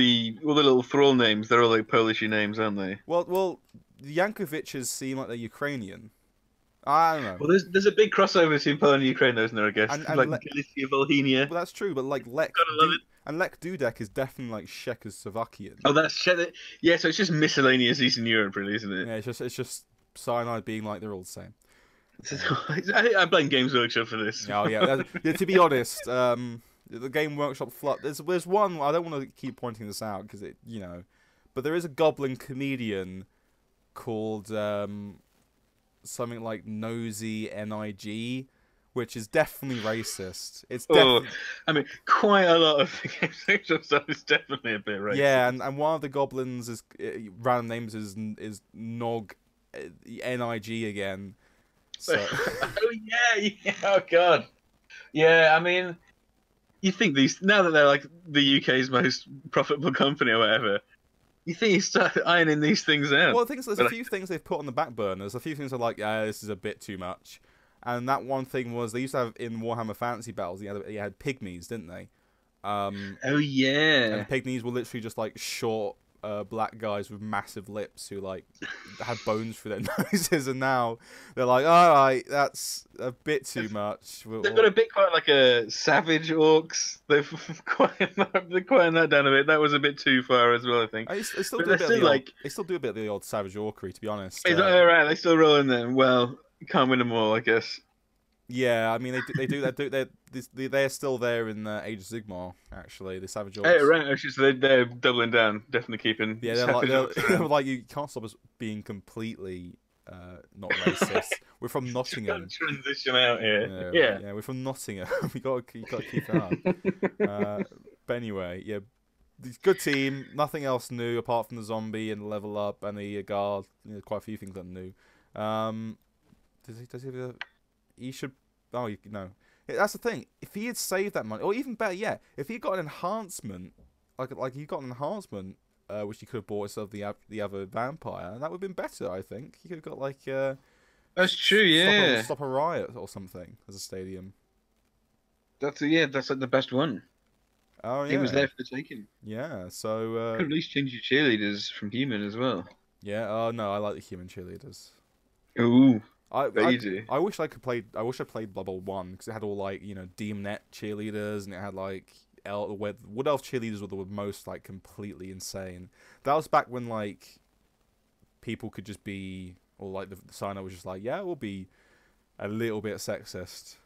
the little thrall names, they're all like Polishy names, aren't they? Well, the Yankoviches seem like they're Ukrainian. I don't know. Well, there's a big crossover between Poland and Ukraine, isn't there? I guess and like Galicia, Volhynia. Well, that's true, but like Lech Dudek is definitely like Czechoslovakian. Oh, that's yeah. So it's just miscellaneous Eastern Europe, really, isn't it? Yeah, it's just cyanide being like they're all the same. I blame Games Workshop for this. Oh yeah. To be honest, the Game Workshop there's one. I don't want to keep pointing this out because but there is a Goblin comedian called something like Nosy Nig, which is definitely racist. It's definitely. I mean, quite a lot of the Games Workshop stuff is definitely a bit racist. Yeah, and one of the goblins is random names is Nog Nig again. So. Oh yeah, oh god, yeah. I mean, you think now that they're like the UK's most profitable company or whatever, you think you start ironing these things out. Well, there's a few things they've put on the back burners. A few things are like, this is a bit too much. And that one thing was they used to have in Warhammer Fantasy Battles. You had pygmies, didn't they? Oh yeah. And pygmies were literally just like short. Black guys with massive lips who like had bones through their noses, and now they're like, all right, that's a bit too much. They've got a bit quite like a savage orcs. They've quieted that down a bit. That was a bit too far as well, I think. They still do a bit of the old savage orcery, to be honest. All right, they still roll in there. Well, you can't win them all, I guess. Yeah, I mean they're still there in Age of Sigmar. Actually, the Savage Orcs. Oh, right. Actually, so they're doubling down, definitely keeping. Yeah, they're like you can't stop us being completely not racist. We're from Nottingham. Transition out here. Yeah. We're from Nottingham. you gotta keep it up. But anyway, yeah, good team. Nothing else new apart from the zombie and the level up and the guard. You know, quite a few things that are new. Does he have a? He should. Oh, no. That's the thing. If he had saved that money, or even better, yeah, if he got an enhancement, like he got an enhancement, which he could have bought himself the other vampire, that would have been better. I think he could have got like. That's true. Yeah. Stop a riot or something as a stadium. That's like the best one. Oh yeah. It was there for the taking. Yeah. So. Could at least change your cheerleaders from human as well. Yeah. Oh no, I like the human cheerleaders. Ooh. I wish I played Blood Bowl 1 because it had all like Demon Net cheerleaders and it had like Wood Elf cheerleaders were the most like completely insane. That was back when like people could just be, or like the signer was just like, yeah, we'll be a little bit sexist.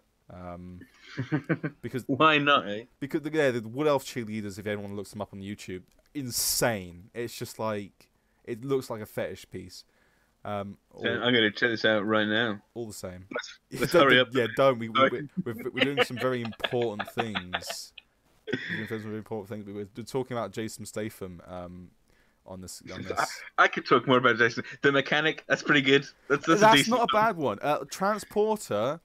Because why not? Eh? Because the Wood Elf cheerleaders, if anyone looks them up on YouTube, insane. It's just like it looks like a fetish piece. I'm going to check this out right now. All the same. Let's hurry up. Yeah, don't. We're doing some very important things. We're talking about Jason Statham on this. I could talk more about Jason. The mechanic, that's pretty good. That's not a bad one. Transporter,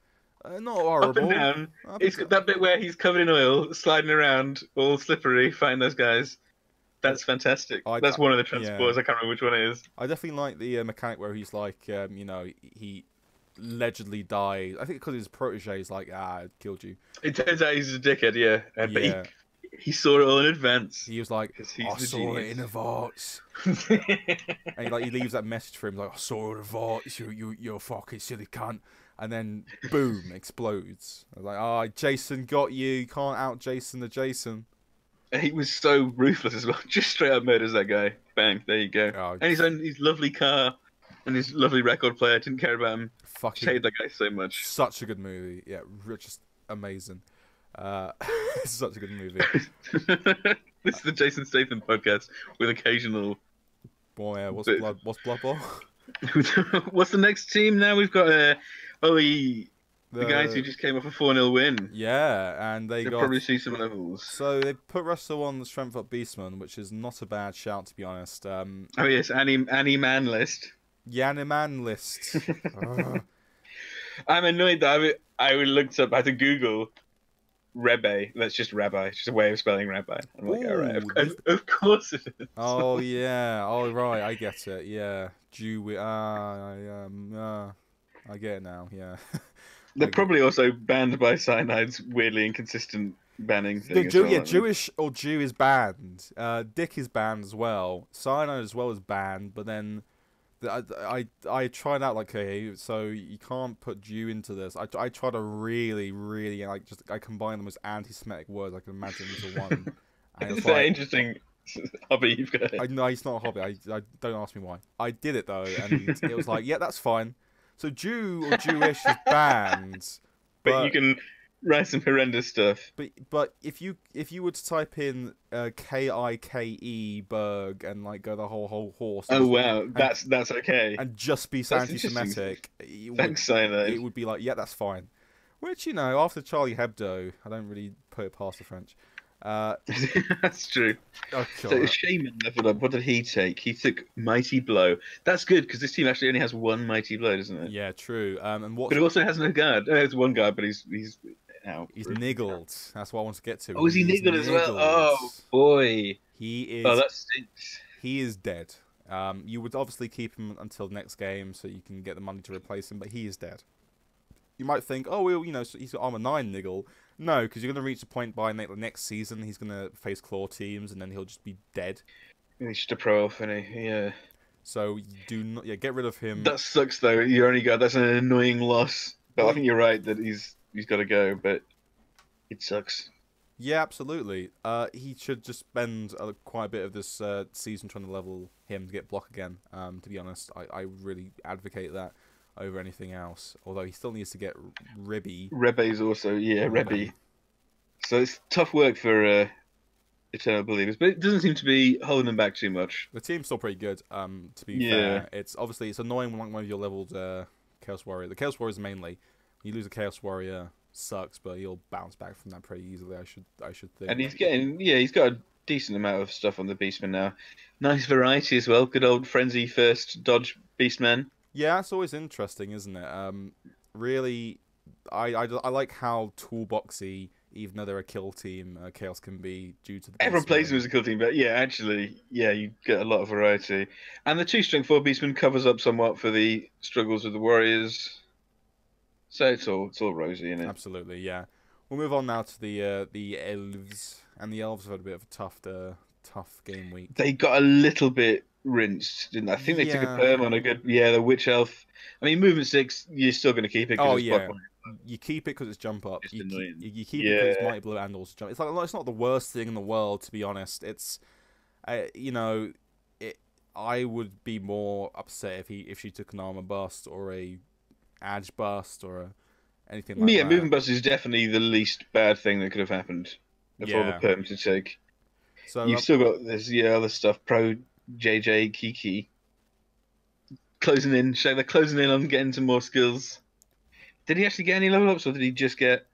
not horrible. Up and down. It's that bit where he's covered in oil, sliding around, all slippery, fighting those guys. That's fantastic. That's one of the transporters. I can't remember which one it is. I definitely like the mechanic where he's like, he allegedly died. I think because his protege is like, I killed you. It turns out he's a dickhead, yeah. But he saw it all in advance. He was like, I saw it in a voice. And he leaves that message for him, like, I saw it in a voice, you're a fucking silly cunt. And then, boom, explodes. I was like, Jason got you. You can't out Jason the Jason. He was so ruthless as well. Just straight up murders that guy. Bang, there you go. Oh, and his lovely car and his lovely record player. Didn't care about him. Fucking hated that guy so much. Such a good movie. Yeah, just amazing. Such a good movie. This is the Jason Statham podcast with occasional. Boy, yeah, what's Blood Bowl? What's the next team now? We've got the guys who just came off a 4-0 win. Yeah, and they'll probably see some levels. So they put Russell on the Strength Up Beastman, which is not a bad shout, to be honest. Oh yes, Annie Man list. Yeah, Annie Man list. I'm annoyed that I looked up. I had to Google REBBL. That's just rabbi. It's just a way of spelling rabbi. I'm like, all right, of course it is. Oh yeah. Oh right, I get it. Yeah, Jew. I get it now. Yeah. They're probably also banned by Cyanide's weirdly inconsistent banning thing. Jewish or Jew is banned. Dick is banned as well. Cyanide as well is banned, but then I tried out like, okay, so you can't put Jew into this. I tried to really I combine the most anti-Semitic words I can imagine into one. It's an interesting hobby you've got. No, it's not a hobby. I don't ask me why. I did it though, and it was like, yeah, that's fine. So Jew or Jewish is banned, but you can write some horrendous stuff. But if you were to type in Kike Berg and like go the whole horse. Oh wow, that's okay. And just be anti-Semitic. Thanks, Cyanide. It would be like, yeah, that's fine. Which after Charlie Hebdo, I don't really put it past the French. That's true. Oh, so Shaman leveled up. What did he take? He took Mighty Blow. That's good because this team actually only has one Mighty Blow, doesn't it? Yeah, true. But it also has no guard. There's one guard, but he's out. He's niggled. That's what I want to get to. Oh, is he niggled as well? Oh boy. He is. Oh, that stinks. He is dead. You would obviously keep him until next game so you can get the money to replace him, but he is dead. You might think, oh well, so he's got armor 9 niggle. No, because you're going to reach the point by next season he's going to face claw teams and then he'll just be dead. He's just a pro elf, isn't he? Yeah. So do not, get rid of him. That sucks though. You only got that's an annoying loss. But I think you're right that he's got to go. But it sucks. Yeah, absolutely. He should just spend quite a bit of this season trying to level him to get block again. To be honest, I really advocate that. over anything else. Although he still needs to get Ribby. Rebbe's also, yeah, Rebbe. Rebbe. So it's tough work for Eternal Believers, but it doesn't seem to be holding them back too much. The team's still pretty good. To be Yeah. fair, it's annoying when one of your leveled Chaos Warrior. The Chaos Warriors mainly. You lose a Chaos Warrior, sucks, but he'll bounce back from that pretty easily. I should think. And he's got a decent amount of stuff on the Beastman now. Nice variety as well. Good old Frenzy first dodge Beastman. Yeah, it's always interesting, isn't it? Really, I like how toolboxy, even though they're a kill team, Chaos can be due to the Everyone Beastman. plays them as a kill team, but yeah, actually, yeah, you get a lot of variety. And the 2 strength 4 Beastman covers up somewhat for the struggles with the Warriors. So it's all rosy, isn't it? Absolutely, yeah. We'll move on now to the Elves, and the Elves have had a bit of a tough game week. They got a little bit rinsed, didn't they? I think they took a perm on a good, the Witch Elf. I mean, movement 6, you're still going to keep it. Oh it's yeah, you keep it because it's jump up. Just You annoying. keep it because it's mighty blow and also jump. It's not the worst thing in the world, to be honest. It's, I would be more upset if she took an armor bust or a edge bust or anything like that. Yeah, movement bust is definitely the least bad thing that could have happened of all the perms to take. So You've still got this other stuff. Pro JJ Kiki closing in. They're closing in on getting some more skills. Did he actually get any level ups, or did he just get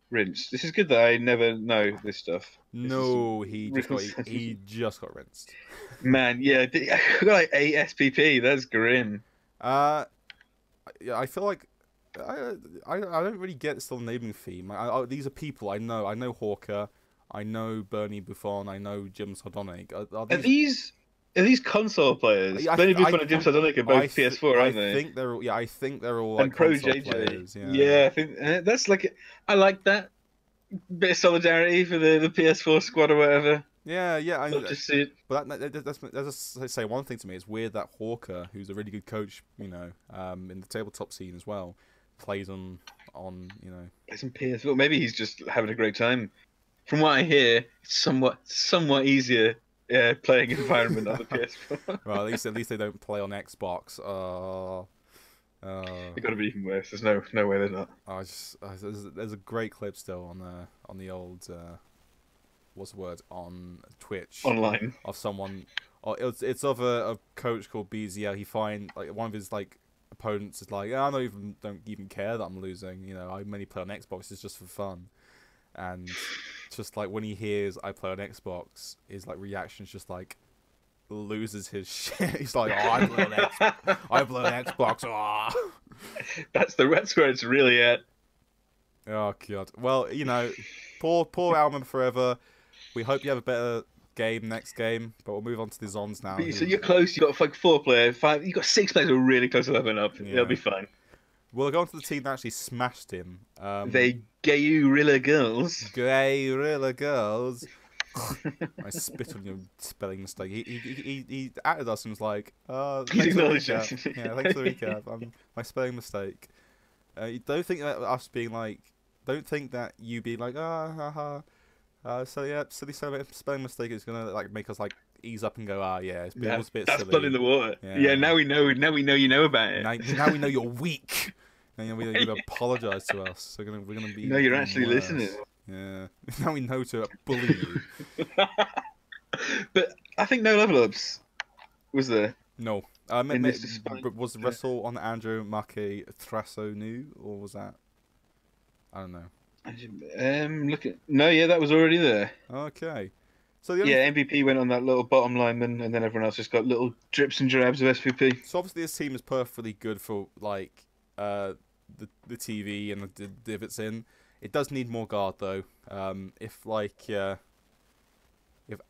rinsed? This is good that I never know this stuff. No, he just got rinsed. Man, yeah, I got like 8 SPP. That's grim. Yeah, I feel like I don't really get still naming theme. These are people I know. I know Hawker. I know Bernie Buffon. I know Jim Sardonic. Are these console players? Bernie Buffon and Jim Sardonic are both PS4, aren't they? I think they're all and like Pro console JJ. players. Yeah, I think that's like I like that bit of solidarity for the PS4 squad or whatever. Yeah. I love to see it. But that's just say one thing to me. It's weird that Hawker, who's a really good coach, in the tabletop scene as well, plays on Plays on PS4. Maybe he's just having a great time. From what I hear, it's somewhat easier playing environment on the PS4. Well, at least they don't play on Xbox. It's got to be even worse. There's no way they're not. There's a great clip still on the old what's the word on Twitch online of someone. It's of a coach called BZL. He find like one of his opponents is like, I don't even care that I'm losing. I mainly play on Xbox. It's just for fun. And just like when he hears I play on Xbox, his reaction's just loses his shit. He's like, oh, I play on Xbox. Oh. That's where it's really at. Oh god. Well, poor Alman forever. We hope you have a better game next game, but we'll move on to the Zons now. So you're close. You got 4 players, 5. You got 6 players who are really close to leveling up. Yeah. They'll be fine. We'll go on to the team that actually smashed him. They Gayurilla girls. Gayurilla girls. I spit on your spelling mistake. He added us and was like, He's acknowledged it. Yeah, thanks for the recap. My spelling mistake. You don't think that us being don't think that you being so yeah, silly spelling mistake is gonna make us ease up and go, it's been a bit that's silly. blood in the water. Yeah, now we know you know about it. Now we know you're weak. Now we know you apologise to us. So we're gonna be. No, you're actually listening. Yeah. Now we know to bully you. But I think no level ups was there. No. Was the wrestle on Andrew Maki Thrasso new, or was that? I don't know. That was already there. Okay. So MVP went on that little bottom lineman, and then everyone else just got little drips and drabs of SPP. So obviously this team is perfectly good for the TV and the divots in. It does need more guard though. If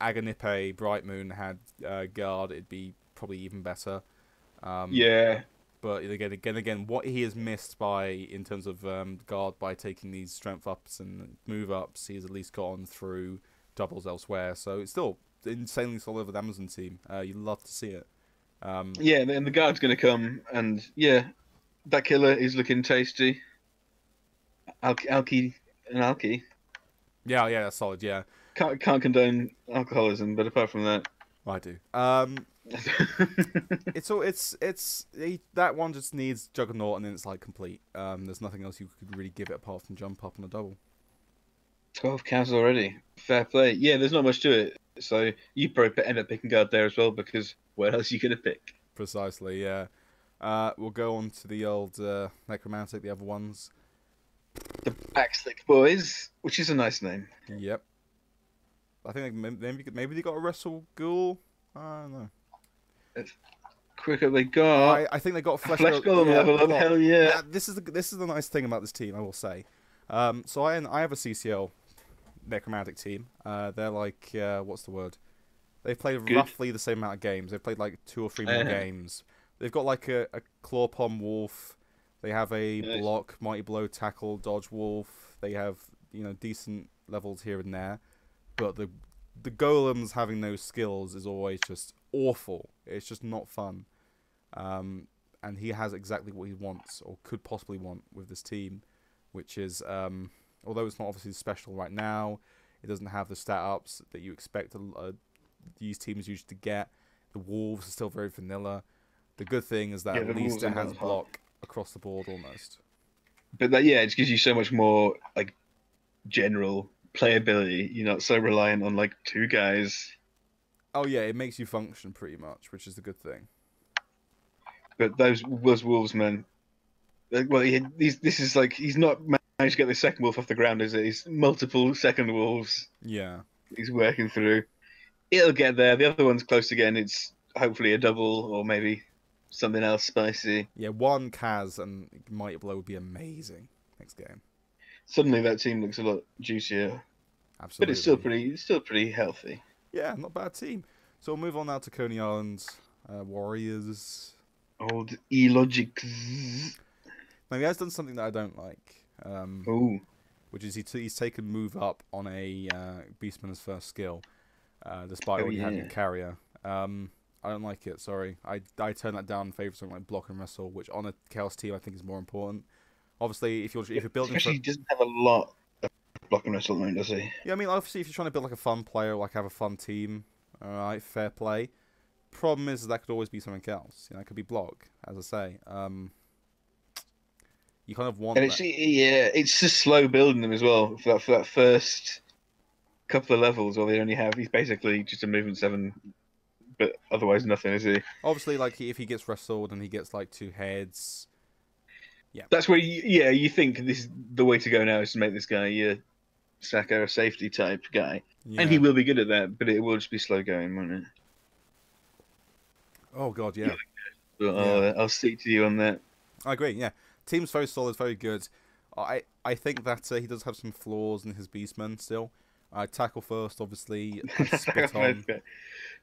Aganipe Bright Moon had guard, it'd be probably even better. But again, what he has missed in terms of guard by taking these strength ups and move ups, he's at least gotten through doubles elsewhere. So it's still insanely solid with Amazon team. You'd love to see it. And the guard's going to come, and that killer is looking tasty. Alki. Yeah, that's solid. Yeah, can't condone alcoholism, but apart from that, I do. That one just needs Juggernaut and then it's like complete. There's nothing else you could really give it apart from jump up on a double. 12 cows already. Fair play. Yeah, there's not much to it. So you probably end up picking guard there as well because what else are you going to pick? Precisely, yeah. We'll go on to the old Necromantic, the other ones. The Backslick Boys, which is a nice name. Yep. I think maybe they got a Wrestle Ghoul. I don't know. Quicker they got. I think they got Flesh Golem level up. Hell yeah! This is the nice thing about this team, I will say. So I have a CCL Necromantic team. They're like what's the word? They've played roughly the same amount of games. They've played like 2 or 3 more games. They've got like a Clawpom Wolf. They have a block, Mighty Blow, Tackle, Dodge Wolf. They have decent levels here and there, but the golems having those skills is always just awful. It's just not fun. And he has exactly what he wants or could possibly want with this team, which is although it's not obviously special right now, it doesn't have the stat ups that you expect these teams usually to get. The Wolves are still very vanilla. The good thing is that at least it has block across the board almost. But it just gives you so much more like general playability. You're not so reliant on like 2 guys. Oh yeah, it makes you function pretty much, which is the good thing. But those wolves, man. Well, this is like he's not managed to get the second wolf off the ground, is it? He's multiple second wolves. Yeah, he's working through. It'll get there. The other one's close again. It's hopefully a double or maybe something else spicy. Yeah, 1 Kaz and Mighty Blow would be amazing next game. Suddenly that team looks a lot juicier. Absolutely. But it's still pretty healthy. Yeah, not a bad team. So we'll move on now to Coney Island Warriors. Old E-Logic. Now he has done something that I don't like. Which is he's taken move up on a Beastman's first skill, despite already having a carrier. I don't like it, sorry. I turn that down in favour of something like block and wrestle, which on a Chaos team I think is more important. Obviously, if you're building, he doesn't have a lot of block and wrestle, does he? Yeah, I mean, obviously, if you're trying to build like a fun player, like have a fun team, all right, fair play. Problem is that could always be something else. It could be block, as I say. You kind of want. And it's just slow building them as well for that first couple of levels where he's basically just a movement 7. But otherwise, nothing, is he? Obviously, like if he gets wrestled and he gets like 2 heads, yeah. That's where you think this is the way to go now is to make this guy a sacker, a safety type guy, and he will be good at that. But it will just be slow going, won't it? Oh god, yeah. But I'll stick to you on that. I agree. Yeah, team's very solid, very good. I think that he does have some flaws in his Beastman still. Tackle first, obviously. Spit on.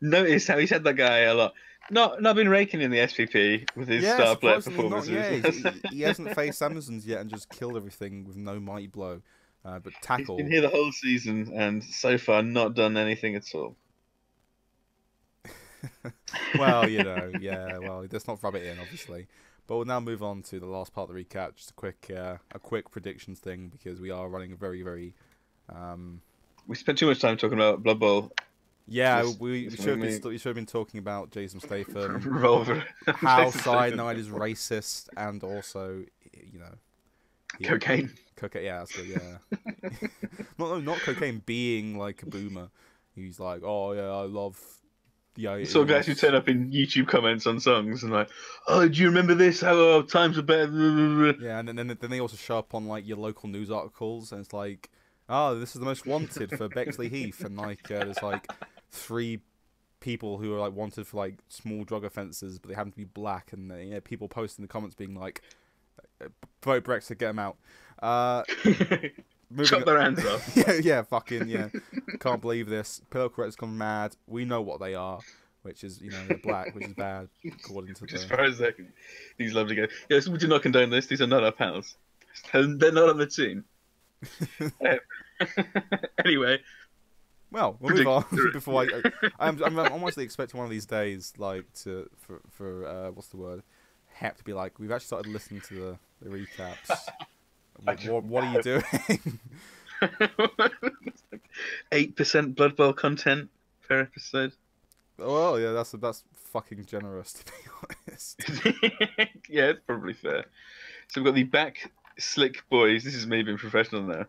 Notice how he's had that guy a lot. Not been raking in the SPP with his star player performances. He hasn't faced Amazons yet and just killed everything with no Mighty Blow. But tackle. He's been here the whole season and so far not done anything at all. Well, let's not rub it in, obviously. But we'll now move on to the last part of the recap. Just a quick predictions thing because we are running a very, very. We spent too much time talking about Blood Bowl. Yeah, we should have been talking about Jason Statham, Revolver, how Cyanide is racist, and also, cocaine. Cocaine, yeah, that's good. Yeah, not cocaine. Being like a boomer, he's like, oh yeah, I love. Yeah, so guys who turn up in YouTube comments on songs and like, oh, do you remember this? How times are better. Yeah, and then they also show up on like your local news articles, and it's like, oh, this is the most wanted for Bexley Heath, and like there's like 3 people who are like wanted for like small drug offences, but they happen to be black, and people post in the comments being like, vote Brexit, get them out. Chop their hands off. yeah, can't believe this. Pillow Correct's gone mad. We know what they are, which is they're black, which is bad according to As far as these lovely guys. Yes, we do not condone this. These are not our pals. They're not on the team. Anyway. Well, we'll move on. Before I'm honestly expecting one of these days, like for what's the word, Hep to be like, we've actually started listening to the recaps. What are you doing? 8% Blood Bowl content per episode. Well, yeah, that's fucking generous, to be honest. Yeah, it's probably fair. So we've got the back slick boys. This is me being professional now.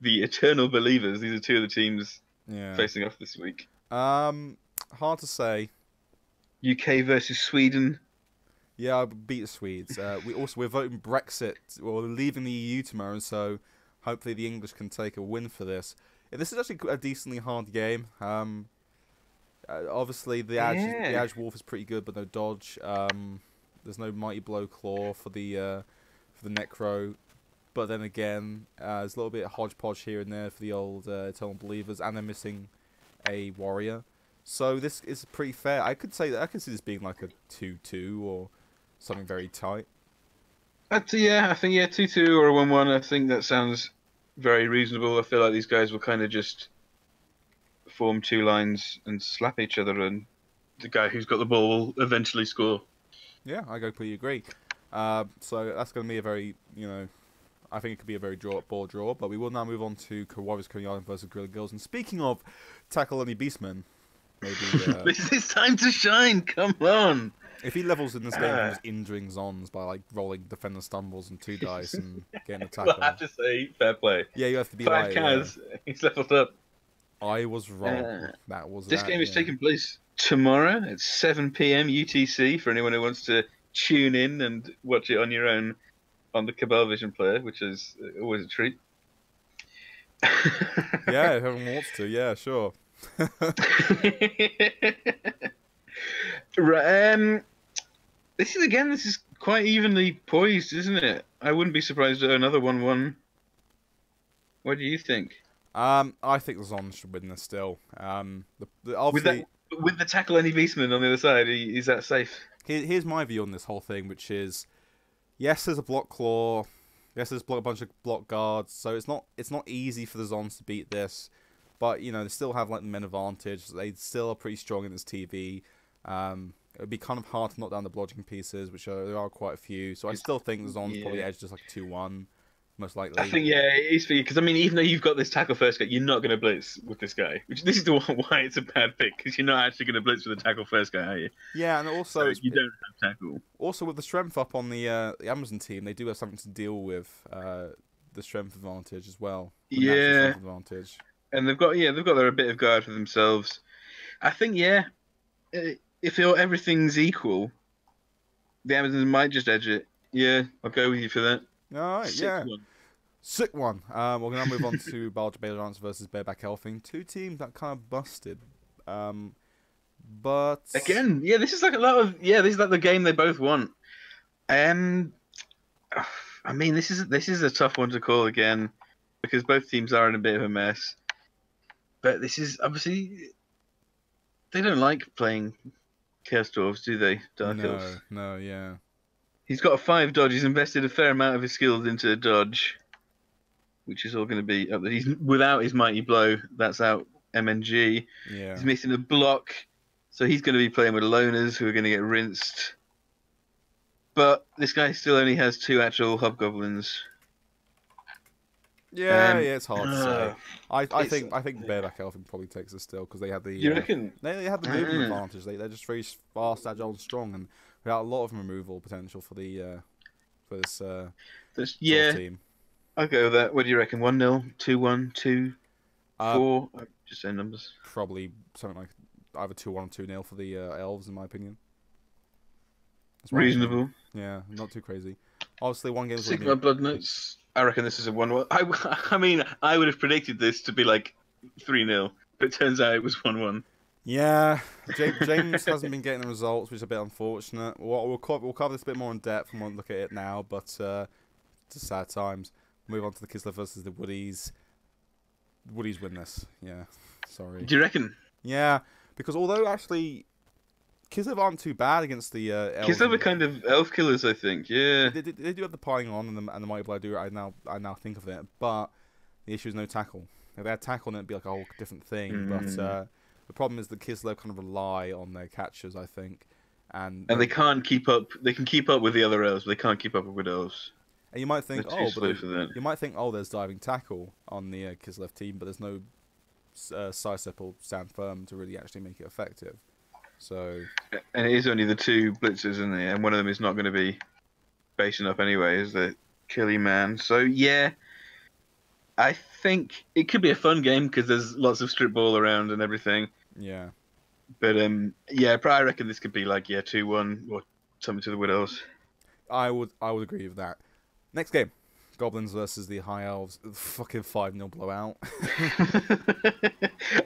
The Eternal Believers. These are two of the teams Yeah. facing off this week. Hard to say. UK versus Sweden. Yeah, I beat the Swedes. We're voting Brexit. We're leaving the EU tomorrow, so hopefully the English can take a win for this. Yeah, this is actually a decently hard game. Obviously the Edge Wolf is pretty good, but no dodge. There's no Mighty Blow Claw for the Necro. But then again, there's a little bit of hodgepodge here and there for the old Eternal Believers, and they're missing a warrior. So this is pretty fair. I could see this being like a 2-2 or something very tight. I think 2-2 or a 1-1. I think that sounds very reasonable. I feel like these guys will kind of just form two lines and slap each other, and the guy who's got the ball will eventually score. Yeah, I completely agree. So that's going to be a very, I think it could be a very ball draw. But we will now move on to Warriors Coney Island versus Guerrilla Girls. And speaking of tackle only beastmen, maybe this is time to shine. Come on. If he levels in this game, he's injuring Zons by like rolling defender stumbles and 2 dice and getting a tackle. Well, I have to say, fair play. Yeah, you have to be 5 Kaz. He's leveled up. I was wrong. This game is taking place tomorrow at 7 p.m. UTC for anyone who wants to tune in and watch it on your own on the Cabal Vision player, which is always a treat. Yeah, if everyone wants to, yeah, sure. Right, this is quite evenly poised, isn't it? I wouldn't be surprised at another 1-1. What do you think? I think the Zons should win this still. Obviously, with the tackle any beastman on the other side, is that safe? Here's my view on this whole thing, which is, yes, there's a block claw, yes, there's a bunch of block guards, so it's not easy for the Zons to beat this, but they still have like the men advantage. They still are pretty strong in this TV. It would be kind of hard to knock down the blodging pieces, which there are quite a few. So I still think the Zons probably edge just like a 2-1. Most likely. I think, it is for you, because I mean, even though you've got this tackle first guy, you're not going to blitz with this guy. This is why it's a bad pick, because you're not actually going to blitz with a tackle first guy, are you? Yeah, and also you don't have tackle. Also, with the strength up on the Amazon team, they do have something to deal with the strength advantage as well. Yeah, strength advantage. And they've got their bit of guard for themselves. I think if everything's equal, the Amazons might just edge it. Yeah, I'll go with you for that. All right, Sick one. We're going to move on to Balja Bailance versus Bareback Elfing. 2 teams that kind of busted. But... Again, this is like this is like the game they both want. I mean, this is a tough one to call again, because both teams are in a bit of a mess. But this is, obviously, they don't like playing Chaos Dwarves, do they, Dark Elves? No, yeah. He's got a 5 dodge. He's invested a fair amount of his skills into dodge, which is all going to be up there. He's without his Mighty Blow. That's out MNG. Yeah. He's missing a block, so he's going to be playing with loners who are going to get rinsed. But this guy still only has 2 actual hobgoblins. Yeah, it's hard to say. I think Bareback Elfing probably takes this still, because they had the. You reckon? They had the movement advantage. They're just very fast, agile, and strong, and without a lot of removal potential for the for this sort of team. I'll go with that. What do you reckon? 1-0, 2-1, 2-4. Just say numbers. Probably something like either 2-1 or 2-0 for the Elves, in my opinion. That's reasonable. Yeah, not too crazy. Obviously, one game. Sigma Blood Notes. I reckon this is a 1-1. I mean, I would have predicted this to be like 3-0, but it turns out it was 1-1. Yeah, James hasn't been getting the results, which is a bit unfortunate. We'll cover this a bit more in depth and we'll look at it now, but it's just sad times. Move on to the Kislev versus the Woodies. The Woodies win this. Yeah, sorry. Do you reckon? Yeah, because although actually Kislev aren't too bad against the Elves. Kislev are kind of elf killers, I think. Yeah, they do have the piling on and the Mighty Blow. I now think of it, but the issue is no tackle. If they had tackle, then it'd be like a whole different thing. But the problem is that Kislev kind of rely on their catchers, I think, and they can't keep up. They can keep up with the other elves, but they can't keep up with elves. And you might think, there's diving tackle on the Kislev team, but there's no Sidestep or Stand Firm to really actually make it effective. So And it is only the 2 blitzers, isn't it? And one of them is not going to be basing up anyway, is the Killy Man. So yeah, I think it could be a fun game because there's lots of strip ball around and everything. yeah, But yeah, I reckon this could be like 2-1 or something to the Widows. I would agree with that. Next game, Goblins versus the High Elves. Fucking 5-0 blowout.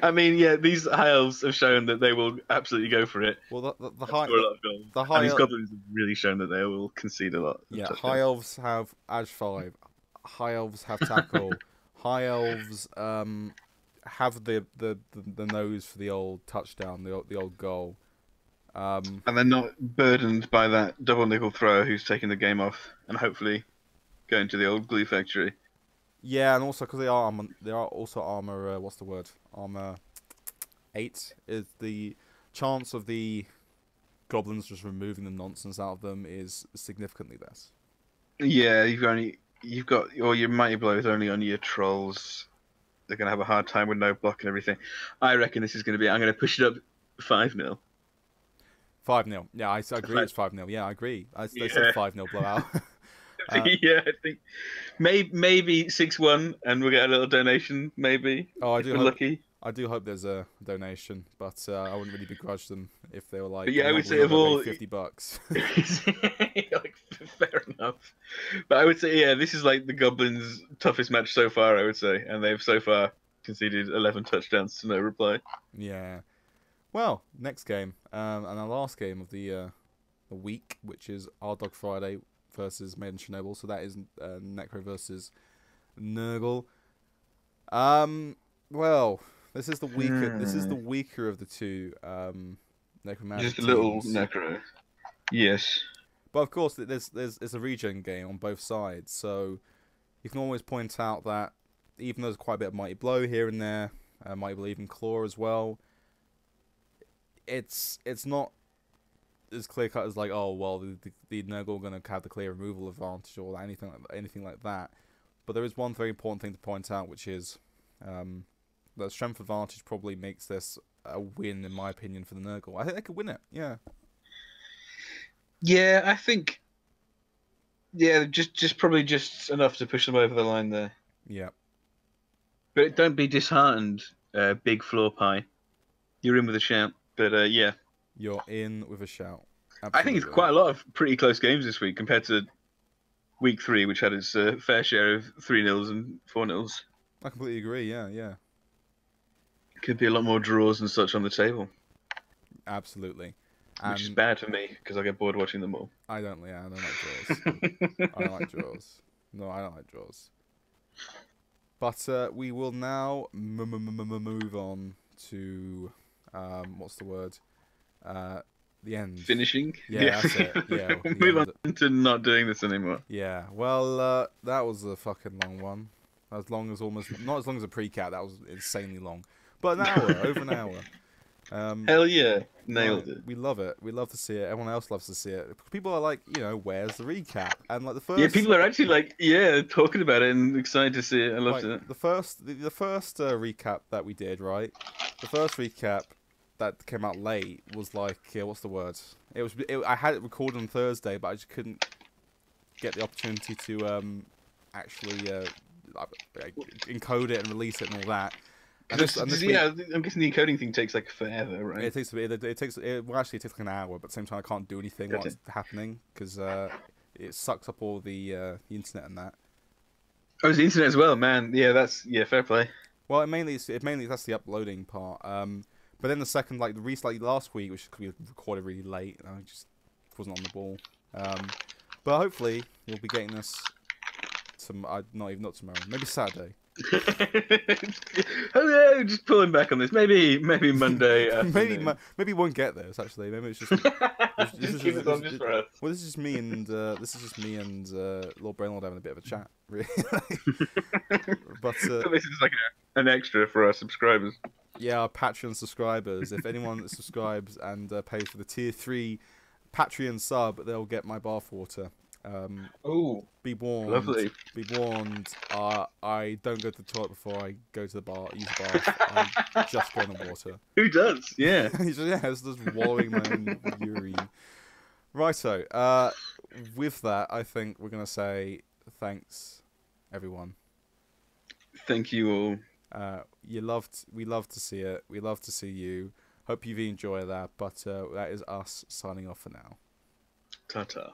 I mean, yeah, these High Elves have shown that they will absolutely go for it. Well, the Score High a lot of goals. the And High these El- Goblins have really shown that they will concede a lot. Of yeah, touchdowns. High Elves have Edge 5. High Elves have tackle. High Elves have the nose for the old touchdown, the old goal. And they're not burdened by that double nickel thrower who's taking the game off and hopefully going to the old glue factory. Yeah, and also because they are also armor. What's the word? Armor 8 is the chance of the Goblins just removing the nonsense out of them is significantly less. Yeah, you've got or your mighty blow is only on your trolls. They're gonna have a hard time with no block and everything. I reckon this is gonna be. I'm gonna push it up 5-0. 5-0. Yeah, I agree. It's 5-0. Yeah, I agree. They said 5-0 blowout. Yeah, I think maybe 6-1, and we'll get a little donation. Maybe. Oh, if we're lucky. I do hope there's a donation, but I wouldn't really begrudge them if they were like, But yeah, I would say of all $50. like, fair enough. But I would say, yeah, this is like the Goblins' toughest match so far. I would say, and they've so far conceded 11 touchdowns to no reply. Yeah. Well, next game, and our last game of the week, which is Our Dog Friday versus Made in Chernobyl. So that is Necro versus Nergal. Well, this is the weaker. This is the weaker of the two necromantic Just a little teams. Necro. Yes. But of course, it's a regen game on both sides, so you can always point out that even though there's quite a bit of Mighty Blow here and there, Mighty Blow even Claw as well, it's not as clear cut as like, oh well, the Nergal gonna have the clear removal advantage or anything like that. But there is one very important thing to point out, which is that strength advantage probably makes this a win, in my opinion, for the Nergal. I think they could win it. Yeah. Yeah, I think. Yeah, just probably just enough to push them over the line there. Yeah. But don't be disheartened, big floor pie. You're in with a shout. But yeah. You're in with a shout. Absolutely. I think it's quite a lot of pretty close games this week compared to week 3, which had its fair share of 3-0s and 4-0s. I completely agree. Yeah. Could be a lot more draws and such on the table. Absolutely. Which is bad for me because I get bored watching them all. I don't like draws. I don't like draws. No, I don't like draws. But we will now move on to what's the word? The end. Finishing? Yeah, that's it. Yeah. Move on to not doing this anymore. Yeah. Well, that was a fucking long one. As long as not as long as a pre-cat. That was insanely long. But an hour, over an hour. Hell yeah, nailed it. We love it. We love to see it. Everyone else loves to see it. People are like, where's the recap? And like the first. Yeah, people are actually like, talking about it and excited to see it. I loved it. The first recap that we did, right? The first recap that came out late was like, what's the word? I had it recorded on Thursday, but I just couldn't get the opportunity to actually encode it and release it and all that. I'm guessing the encoding thing takes like forever, right? It takes actually it takes like an hour, but at the same time I can't do anything while it's happening because it sucks up all the internet and that. Oh, it's the internet as well, man. Yeah, fair play. Well, it mainly that's the uploading part. But then the second, like last week, which we recorded really late, and I just wasn't on the ball. But hopefully we'll be getting this not tomorrow, maybe Saturday. Oh yeah, just pulling back on this. Maybe Monday. maybe we won't get this actually. Maybe it's just. Keep it on just for us. Well, this is just me and Lord Brainlord having a bit of a chat, really. But this is like an extra for our subscribers. Yeah, our Patreon subscribers. If anyone that subscribes and pays for the tier 3 Patreon sub, they'll get my bathwater. Oh, Be warned. lovely. Be warned. I don't go to the toilet before I go to the bar. Use the bath. I just go in the water. Who does? Yeah. It's just wallowing my own urine. Righto. With that, I think we're gonna say thanks, everyone. Thank you all. We love to see it. We love to see you. Hope you've enjoyed that. But that is us signing off for now. Ta-ta.